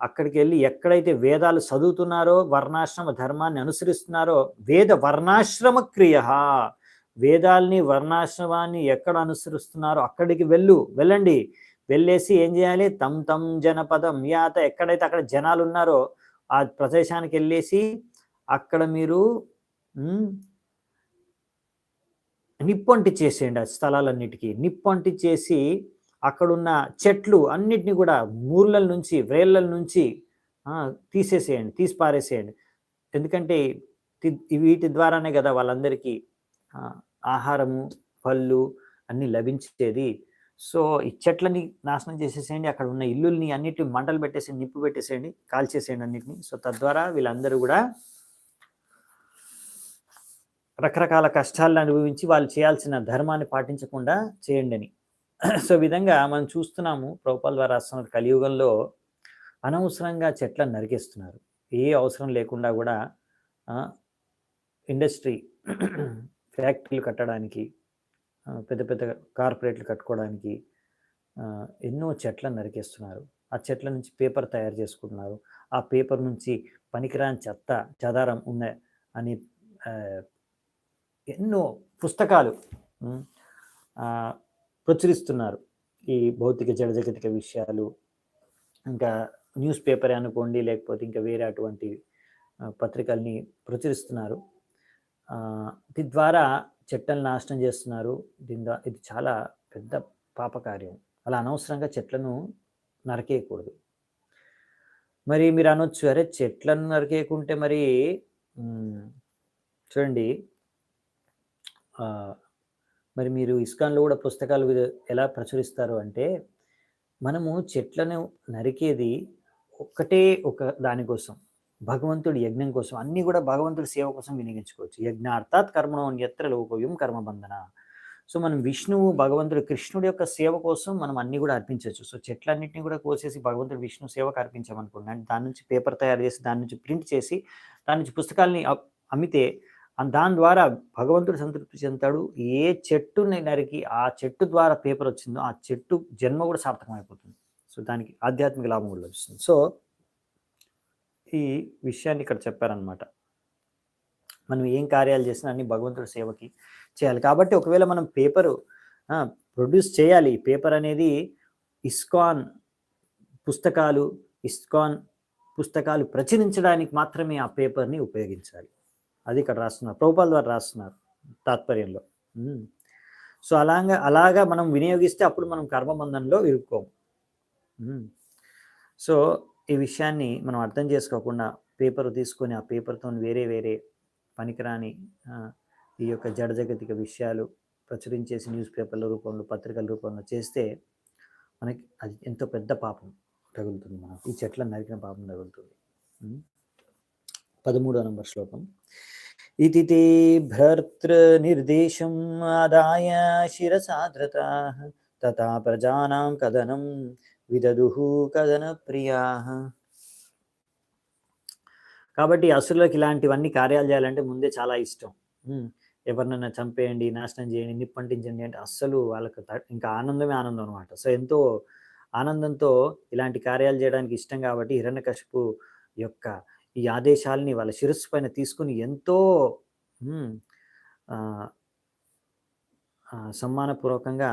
అక్కడికెళ్ళి ఎక్కడైతే వేదాలు చదువుతున్నారో, వర్ణాశ్రమ ధర్మాన్ని అనుసరిస్తున్నారో, వేద వర్ణాశ్రమ క్రియః, వేదాల్ని, వర్ణాశ్రమాన్ని ఎక్కడ అనుసరిస్తున్నారో అక్కడికి వెళ్ళండి. వెళ్ళేసి ఏం చేయాలి? తం తం జనపదం యాత, ఎక్కడైతే అక్కడ జనాలున్నారో ఆ ప్రదేశానికెళ్ళేసి అక్కడ మీరు నిప్పంటిచ్చేసేయండి. ఆ స్థలాలన్నిటికి నిప్పంటిచ్చేసి అక్కడున్న చెట్లు అన్నిటిని కూడా మూర్లల నుంచి, వ్రేళ్ళల నుంచి తీసేసేయండి, తీసి పారేసేయండి. ఎందుకంటే వీటి ద్వారానే కదా వాళ్ళందరికీ ఆహారము, పళ్ళు అన్నీ లభించేది. సో, ఈ చెట్లని నాశనం చేసేసేయండి. అక్కడ ఉన్న ఇల్లుల్ని అన్నిటిని మంటలు పెట్టేసేయండి, నిప్పు పెట్టేసేయండి, కాల్చేసేయండి అన్నిటిని. సో, తద్వారా వీళ్ళందరూ కూడా రకరకాల కష్టాలను అనుభవించి వాళ్ళు చేయాల్సిన ధర్మాన్ని పాటించకుండా చేయండి అని. సో, విధంగా మనం చూస్తున్నాము ప్రభుపాల్ వారు రాస్తున్నారు, కలియుగంలో అనవసరంగా చెట్లను నరికేస్తున్నారు. ఏ అవసరం లేకుండా కూడా ఇండస్ట్రీ ఫ్యాక్టరీలు కట్టడానికి, పెద్ద పెద్ద కార్పొరేట్లు కట్టుకోవడానికి ఎన్నో చెట్లను నరికేస్తున్నారు. ఆ చెట్ల నుంచి పేపర్ తయారు చేసుకుంటున్నారు. ఆ పేపర్ నుంచి పనికిరాని చెత్త చెదారం ఉన్నాయి అని ఎన్నో పుస్తకాలు ప్రచురిస్తున్నారు. ఈ భౌతిక జడజగతిక విషయాలు, ఇంకా న్యూస్ పేపర్ అనుకోండి, లేకపోతే ఇంకా వేరే అటువంటి పత్రికల్ని ప్రచురిస్తున్నారు. దీని ద్వారా చెట్లను నాశనం చేస్తున్నారు. ఇది చాలా పెద్ద పాపకార్యం. అలా అనవసరంగా చెట్లను నరికేయకూడదు. మరి మీరు అనొచ్చు, అరే చెట్లను నరికేయకుంటే మరి చూడండి, మరి మీరు ఇస్కాన్లో కూడా పుస్తకాలు ఎలా ప్రచురిస్తారు అంటే, మనము చెట్లను నరికేది ఒక దానికోసం, భగవంతుడి యజ్ఞం కోసం, అన్నీ కూడా భగవంతుడి సేవ కోసం వినియోగించుకోవచ్చు. యజ్ఞార్థాత్ కర్మణో అన్యత్ర లోకోయం కర్మబంధన. సో, మనం విష్ణువు, భగవంతుడు, కృష్ణుడి యొక్క సేవ కోసం మనం అన్నీ కూడా అర్పించవచ్చు. సో, చెట్లన్నింటినీ కూడా కోసేసి భగవంతుడు విష్ణు సేవకు అర్పించామనుకోండి, దాని నుంచి పేపర్ తయారు చేసి, దాని నుంచి ప్రింట్ చేసి, దాని నుంచి పుస్తకాలని అమ్మితే దాని ద్వారా భగవంతుడు సంతృప్తి చెందుతాడు. ఏ చెట్టుని నరికి ఆ చెట్టు ద్వారా పేపర్ వచ్చిందో ఆ చెట్టు జన్మ కూడా సార్థకం అయిపోతుంది. సో, దానికి ఆధ్యాత్మిక లాభం కూడా లభిస్తుంది. సో, ఈ విషయాన్ని ఇక్కడ చెప్పారనమాట. మనం ఏం కార్యాలు చేసినా అన్ని భగవంతుడి సేవకి చేయాలి. కాబట్టి ఒకవేళ మనం పేపరు ప్రొడ్యూస్ చేయాలి. పేపర్ అనేది ఇస్కాన్ పుస్తకాలు ప్రచురించడానికి మాత్రమే ఆ పేపర్ని ఉపయోగించాలి. అది ఇక్కడ రాస్తున్నారు, ప్రభుపాల్ ద్వారా రాస్తున్నారు తాత్పర్యంలో. సో, అలాగా మనం వినియోగిస్తే అప్పుడు మనం కర్మబంధంలో ఇరుక్కోము. సో, ఈ విషయాన్ని మనం అర్థం చేసుకోకుండా పేపర్ తీసుకొని ఆ పేపర్తో వేరే పనికిరాని ఈ యొక్క జడజగతిక విషయాలు ప్రచురించేసి న్యూస్ పేపర్ల రూపంలో, పత్రికల రూపంలో చేస్తే మనకి అది ఎంతో పెద్ద పాపం తగులుతుంది. మనకు ఈ చెట్లను నరికిన పాపం తగులుతుంది. 13వ నంబర్ శ్లోకం. ఇతి తే భర్తృనిర్దేశం ఆదాయ శిరసాధృతాః తథా ప్రజానాం కథనం విదదుః కథన ప్రియాః. కాబట్టి అసురులకు ఇలాంటివన్నీ కార్యాలు చేయాలంటే ముందే చాలా ఇష్టం. ఎవరినైనా చంపేయండి, నాశనం చేయండి, నిప్పంటించండి అంటే అస్సలు వాళ్ళకి ఇంకా ఆనందమే ఆనందం అనమాట. సో, ఎంతో ఆనందంతో ఇలాంటి కార్యాలు చేయడానికి ఇష్టం కాబట్టి హిరణ్యకశిపు యొక్క ఈ ఆదేశాలని వాళ్ళ శిరస్సు పైన తీసుకుని ఎంతో సమ్మానపూర్వకంగా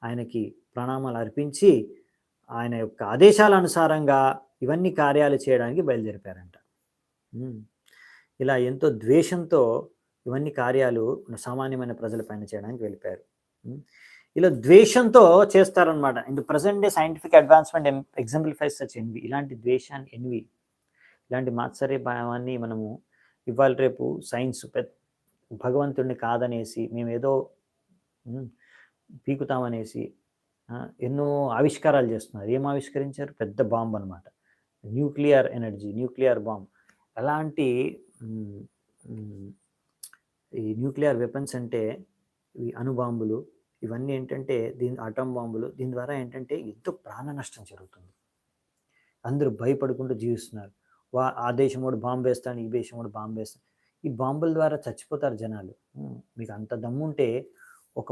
ఆయనకి ప్రణామాలు అర్పించి ఆయన యొక్క ఆదేశాల అనుసారంగా ఇవన్నీ కార్యాలు చేయడానికి బయలుదేరిపారంట. ఇలా ఎంతో ద్వేషంతో ఇవన్నీ కార్యాలు సామాన్యమైన ప్రజల పైన చేయడానికి వెళ్ళిపోయారు. ఇలా ద్వేషంతో చేస్తారనమాట. In the present day scientific advancement exemplifies such envy. ఇలాంటి ద్వేషాన్ని, ఎన్వి, ఇలాంటి మాత్సర్య భావాన్ని మనము ఇవాళ రేపు సైన్స్ భగవంతుడిని కాదనేసి మేమేదో పీకుతామనేసి ఎన్నో ఆవిష్కారాలు చేస్తున్నారు. ఏం ఆవిష్కరించారు? పెద్ద బాంబు అనమాట, న్యూక్లియర్ ఎనర్జీ, న్యూక్లియర్ బాంబ్. అలాంటి ఈ న్యూక్లియర్ వెపన్స్ అంటే ఇవి అణుబాంబులు, ఇవన్నీ ఏంటంటే ఆటం బాంబులు, దీని ద్వారా ఏంటంటే ఎంతో ప్రాణ నష్టం జరుగుతుంది. అందరూ భయపడుకుంటూ జీవిస్తున్నారు. ఆ దేశం వాడు బాంబు వేస్తాడు, ఈ దేశం వాడు బాంబు వేస్తాడు. ఈ బాంబుల ద్వారా చచ్చిపోతారు జనాలు. మీకు అంత దమ్ముంటే ఒక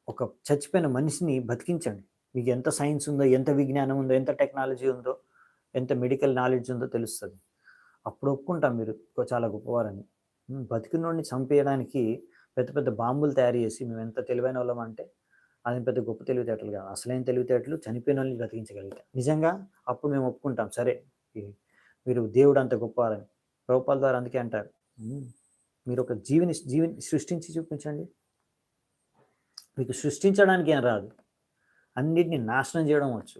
ఒక చచ్చిపోయిన మనిషిని బతికించండి. మీకు ఎంత సైన్స్ ఉందో, ఎంత విజ్ఞానం ఉందో, ఎంత టెక్నాలజీ ఉందో, ఎంత మెడికల్ నాలెడ్జ్ ఉందో తెలుస్తది. అప్పుడు ఒప్పుకుంటాం మీరు చాలా గొప్పవారని. బతికినోడిని చంపేయడానికి పెద్ద పెద్ద బాంబులు తయారు చేసి మేము ఎంత తెలివైనోళ్ళం అంటే, అది పెద్ద గొప్ప తెలివితేటలు కాదు. అసలైన తెలివితేటలు చనిపోయినోళ్ళని బ్రతికించగలిగితే. నిజంగా అప్పుడు మేము ఒప్పుకుంటాం. సరే, మీరు దేవుడు అంత గొప్పవారని. ప్రభుపాల ద్వారా అందుకే అంటారు, మీరు ఒక జీవిని సృష్టించి చూపించండి. మీకు సృష్టించడానికి ఏం రాదు, అన్నిటిని నాశనం చేయడం వచ్చు.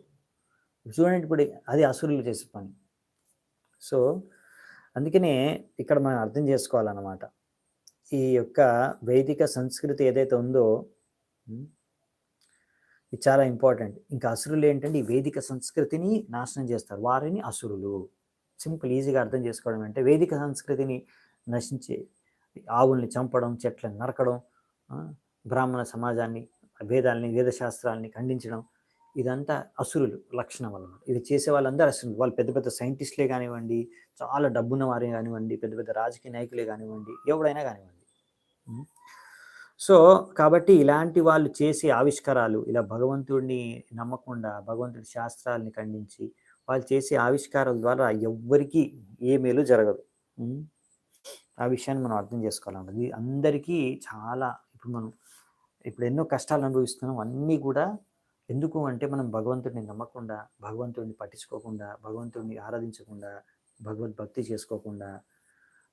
చూడండి, ఇప్పుడు అది అసురులు చేసే పని. సో అందుకనే ఇక్కడ మనం అర్థం చేసుకోవాలన్నమాట. ఈ యొక్క వైదిక సంస్కృతి ఏదైతే ఉందో ఇది చాలా ఇంపార్టెంట్. ఇంకా అసురులు ఏంటంటే ఈ వేదిక సంస్కృతిని నాశనం చేస్తారు, వారిని అసురులు. సింపుల్, ఈజీగా అర్థం చేసుకోవడం అంటే వేదిక సంస్కృతిని నశించే ఆవుల్ని చంపడం, చెట్లను నరకడం, బ్రాహ్మణ సమాజాన్ని, వేదశాస్త్రాలని ఖండించడం, ఇదంతా అసురులు లక్షణం అన్నమాట. ఇది చేసే వాళ్ళందరూ అసురులు. వాళ్ళు పెద్ద పెద్ద సైంటిస్టులే కానివ్వండి, చాలా డబ్బున్న వారే కానివ్వండి, పెద్ద పెద్ద రాజకీయ నాయకులే కానివ్వండి, ఎవడైనా కానివ్వండి. సో కాబట్టి ఇలాంటి వాళ్ళు చేసే ఆవిష్కారాలు, ఇలా భగవంతుడిని నమ్మకుండా భగవంతుడి శాస్త్రాలని ఖండించి వాళ్ళు చేసే ఆవిష్కారాల ద్వారా ఎవ్వరికీ ఏ మేలు జరగదు. ఆ విషయాన్ని మనం అర్థం చేసుకోవాలన్నమాట. ఇది అందరికీ చాలా, ఇప్పుడు ఎన్నో కష్టాలు అనుభవిస్తున్నాం. అన్నీ కూడా ఎందుకు అంటే మనం భగవంతుడిని నమ్మకుండా, భగవంతుడిని పట్టించుకోకుండా, భగవంతుడిని ఆరాధించకుండా, భగవద్భక్తి చేసుకోకుండా,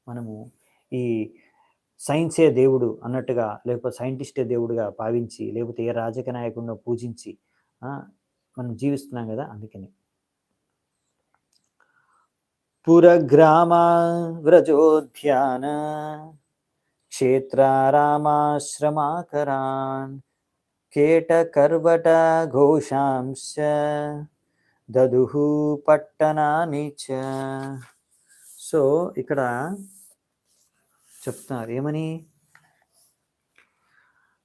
మనము ఈ సైన్సే దేవుడు అన్నట్టుగా, లేకపోతే సైంటిస్టే దేవుడుగా భావించి, లేకపోతే ఏ రాజకీయ నాయకుడినో పూజించి మనం జీవిస్తున్నాం కదా. అందుకని పురగ్రామ వ్రజోద్యాన క్షేత్రారామాశ్రమాకరాన్ కేటకర్వట ఘోషాంశ దదుహు పట్టణాని చ. సో ఇక్కడ చెప్తున్నారు ఏమని,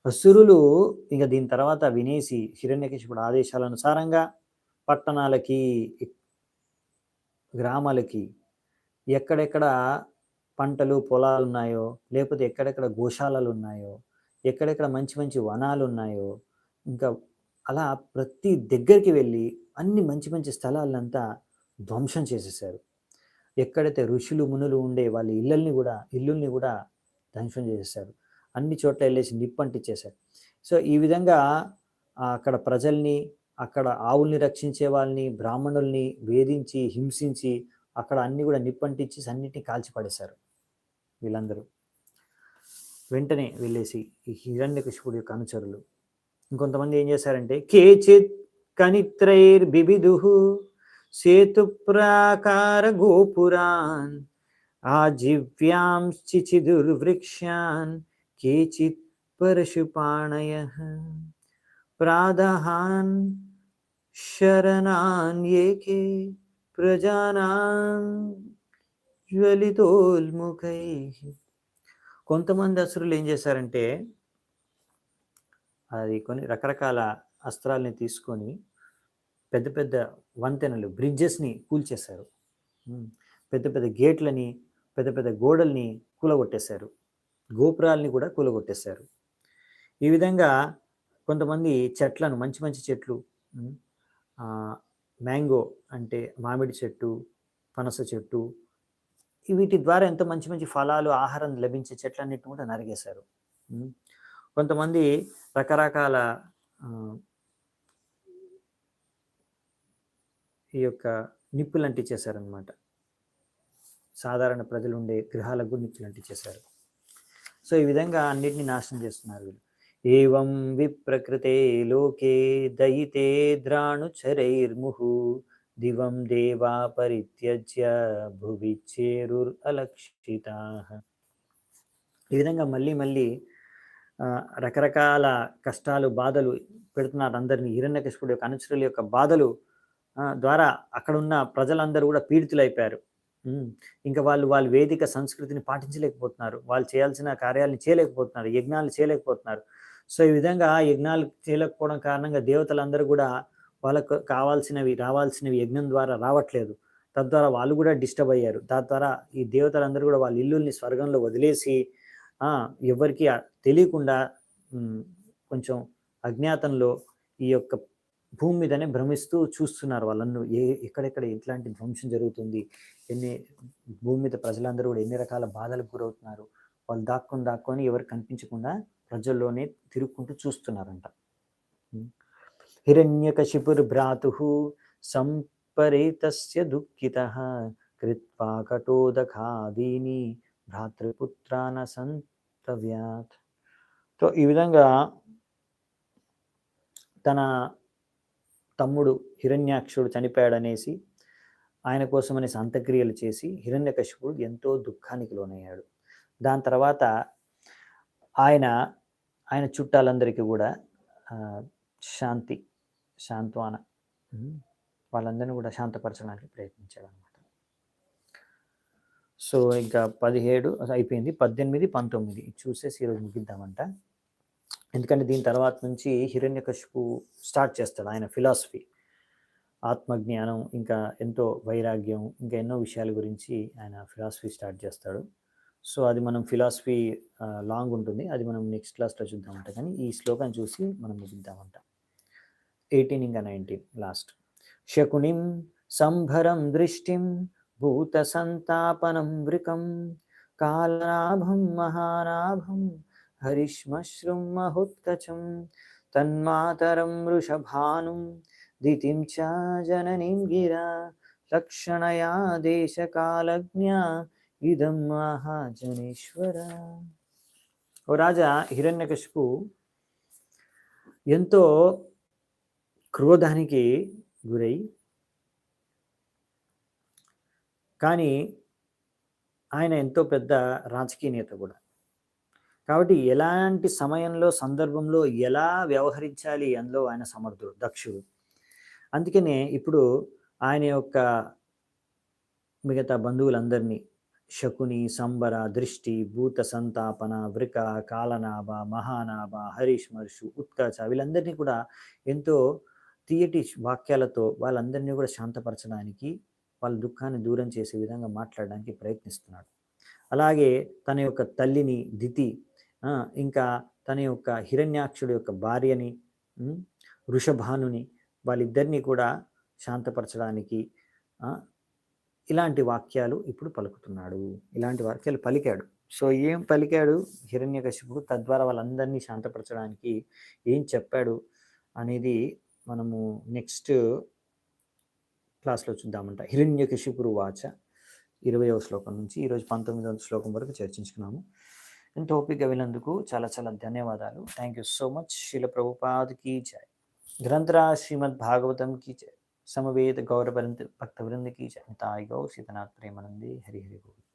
అసురులు ఇక దీని తర్వాత వినేసి హిరణ్యకశిపుడు ఆదేశాల అనుసారంగా పట్టణాలకి, గ్రామాలకి, ఎక్కడెక్కడ పంటలు పొలాలు ఉన్నాయో, లేకపోతే ఎక్కడెక్కడ గోశాలలు ఉన్నాయో, ఎక్కడెక్కడ మంచి మంచి వనాలు ఉన్నాయో, ఇంకా అలా ప్రతి దగ్గరికి వెళ్ళి అన్ని మంచి మంచి స్థలాలంతా ధ్వంసం చేసేసారు. ఎక్కడైతే ఋషులు మునులు ఉండే వాళ్ళ ఇల్లుల్ని కూడా ధ్వంసం చేసేసారు. అన్ని చోట్ల వెళ్ళేసి నిప్పంటిచ్చేశారు. సో ఈ విధంగా అక్కడ ప్రజల్ని, అక్కడ ఆవుల్ని రక్షించే వాళ్ళని, బ్రాహ్మణుల్ని వేధించి హింసించి అక్కడ అన్ని కూడా నిప్పంటిచ్చి అన్నిటిని కాల్చిపడేశారు వీళ్ళందరూ. వెంటనే వెళ్ళేసి ఈ హిరణ్యకశిపుడి యొక్క అనుచరులు ఇంకొంతమంది ఏం చేశారంటే, కేచిత్ కనిత్రైర్ బిబిదుహు సేతు ప్రాకార గోపురాన్ ఆజివ్యాంశ్చిచిదుర్వృక్షాన్ కేచిత్ పరశుపాణయః ప్రాదహాన్ శరణాన్ ఏకే ప్రజానాన్ జ్వలితోల్ముఖైః. కొంతమంది అసురులు ఏం చేశారంటే, అది కొన్ని రకరకాల అస్త్రాలని తీసుకొని పెద్ద పెద్ద వంతెనలు, బ్రిడ్జెస్ని కూల్చేశారు. పెద్ద పెద్ద గేట్లని, పెద్ద పెద్ద గోడల్ని కూలగొట్టేశారు. గోపురాలని కూడా కూలగొట్టేశారు. ఈ విధంగా కొంతమంది చెట్లను, మంచి మంచి చెట్లు, మ్యాంగో అంటే మామిడి చెట్టు, పనస చెట్టు, వీటి ద్వారా ఎంతో మంచి మంచి ఫలాలు, ఆహారం లభించే చెట్లన్నిటిని కూడా నరిగేశారు. కొంతమంది రకరకాల ఈ యొక్క నిప్పులు అంటించేశారనమాట. సాధారణ ప్రజలు ఉండే గృహాలకు నిప్పులు అంటించేశారు. సో ఈ విధంగా అన్నిటిని నాశనం చేస్తున్నారు వీళ్ళు. ఏవం విప్రకృతే లోకే దయితే ద్రాణుచరైర్ముహు దివం దేవా పరిత్యజ్య భువిచ్చేరుర్ అలక్షితాః. ఈ విధంగా మళ్ళీ మళ్ళీ రకరకాల కష్టాలు, బాధలు పెడుతున్నారు అందరినీ. హిరణ్యకశిపుడి యొక్క అనుచరుల యొక్క బాధలు ద్వారా అక్కడ ఉన్న ప్రజలందరూ కూడా పీడితులైపోయారు. ఇంకా వాళ్ళు వేదిక సంస్కృతిని పాటించలేకపోతున్నారు, వాళ్ళు చేయాల్సిన కార్యాలను చేయలేకపోతున్నారు, యజ్ఞాలు చేయలేకపోతున్నారు. సో ఈ విధంగా యజ్ఞాలు చేయలేకపోవడం కారణంగా దేవతలందరూ కూడా వాళ్ళకు కావాల్సినవి, రావాల్సినవి యజ్ఞం ద్వారా రావట్లేదు. తద్వారా వాళ్ళు కూడా డిస్టర్బ్ అయ్యారు. తద్వారా ఈ దేవతలందరూ కూడా వాళ్ళ ఇల్లుల్ని స్వర్గంలో వదిలేసి ఎవరికీ తెలియకుండా కొంచెం అజ్ఞాతంలో ఈ యొక్క భూమి మీదనే భ్రమిస్తూ చూస్తున్నారు వాళ్ళందరూ. ఎక్కడెక్కడ ఎట్లాంటి ధ్వంసం జరుగుతుంది, భూమి మీద ప్రజలందరూ కూడా ఎన్ని రకాల బాధలకు గురవుతున్నారు. వాళ్ళు దాక్కొని ఎవరు కనిపించకుండా ప్రజల్లోనే తిరుక్కుంటూ చూస్తున్నారంట. హిరణ్యకశిపుర్భ్రాతుః సంపరేతస్య దుఃఖితః కృత్వా కటోదకాదీని భ్రాతృపుత్రాన సంతవ్యాత్. సో ఈ విధంగా తన తమ్ముడు హిరణ్యాక్షుడు చనిపోయాడనేసి ఆయన కోసమనేసి అంత్యక్రియలు చేసి హిరణ్యకశిపుడు ఎంతో దుఃఖానికి లోనయ్యాడు. దాని తర్వాత ఆయన చుట్టాలందరికీ కూడా శాంత్వాన వాళ్ళందరినీ కూడా శాంతపరచడానికి ప్రయత్నించాడు అనమాట. సో ఇంకా 17 అయిపోయింది, 18, 19 చూసేసి ఈరోజు ముగిద్దామంట. ఎందుకంటే దీని తర్వాత నుంచి హిరణ్యకశిపు స్టార్ట్ చేస్తాడు ఆయన ఫిలాసఫీ, ఆత్మజ్ఞానం, ఇంకా ఎంతో వైరాగ్యం, ఇంకా ఎన్నో విషయాల గురించి ఆయన ఫిలాసఫీ స్టార్ట్ చేస్తాడు. సో అది మనం ఫిలాసఫీ లాంగ్ ఉంటుంది, అది మనం నెక్స్ట్ క్లాస్లో చూద్దామంట. కానీ ఈ శ్లోకాన్ని చూసి మనం ముగిద్దామంట. 18 ఇంకా 19 లాస్ట్. శకునిం సంభరం దృష్టిం భూత సంతాపనం వృకం కాలనాభం మహానాభం హరిశ్మశ్రుం మహోత్కచం తన్మాతరం వృషభానుం దితిం చ జననీం గిరా లక్షణయా దేశకాలజ్ఞా ఇదం మహాజనేశ్వర. ఓ రాజా, హిరణ్యకశిపు ఎంతో క్రోధానికి గురై, కానీ ఆయన ఎంతో పెద్ద రాజకీయ నేత కూడా. కాబట్టి ఎలాంటి సమయంలో, సందర్భంలో ఎలా వ్యవహరించాలి అందులో ఆయన సమర్థుడు, దక్షుడు. అందుకనే ఇప్పుడు ఆయన యొక్క మిగతా బంధువులందరినీ శకుని, సంబర, దృష్టి, భూత సంతాపన, వృక, కాలనాభ, మహానాభ, హరిశ్మర్షు, ఉత్కచ వీళ్ళందరినీ కూడా ఎంతో తీయటి వాక్యాలతో వాళ్ళందరినీ కూడా శాంతపరచడానికి, వాళ్ళ దుఃఖాన్ని దూరం చేసే విధంగా మాట్లాడడానికి ప్రయత్నిస్తున్నాడు. అలాగే తన యొక్క తల్లిని దితి, ఇంకా తన యొక్క హిరణ్యాక్షుడి యొక్క భార్యని వృషభానుని, వాళ్ళిద్దరినీ కూడా శాంతపరచడానికి ఇలాంటి వాక్యాలు ఇప్పుడు పలుకుతున్నాడు, ఇలాంటి వాక్యాలు పలికాడు. సో ఏం పలికాడు హిరణ్యకశిపుడు, తద్వారా వాళ్ళందరినీ శాంతపరచడానికి ఏం చెప్పాడు అనేది మనము నెక్స్ట్ క్లాస్లో చూద్దామంట. హిరణ్యకశిపురు వాచ 20వ శ్లోకం నుంచి ఈరోజు 19వ శ్లోకం వరకు చర్చించుకున్నాము. ఎంతో ఓపిక విన్నందుకు చాలా చాలా ధన్యవాదాలు. Thank you so much. Srila Prabhupad కీ జై. గ్రంథరాజ్ శ్రీమద్ భాగవతం కీ జై. సమవేత గౌరవ భక్త వృంద కీ జై. తాయి గౌ సీతనాథ్ ప్రేమానందే. హరి హరి గోవింద.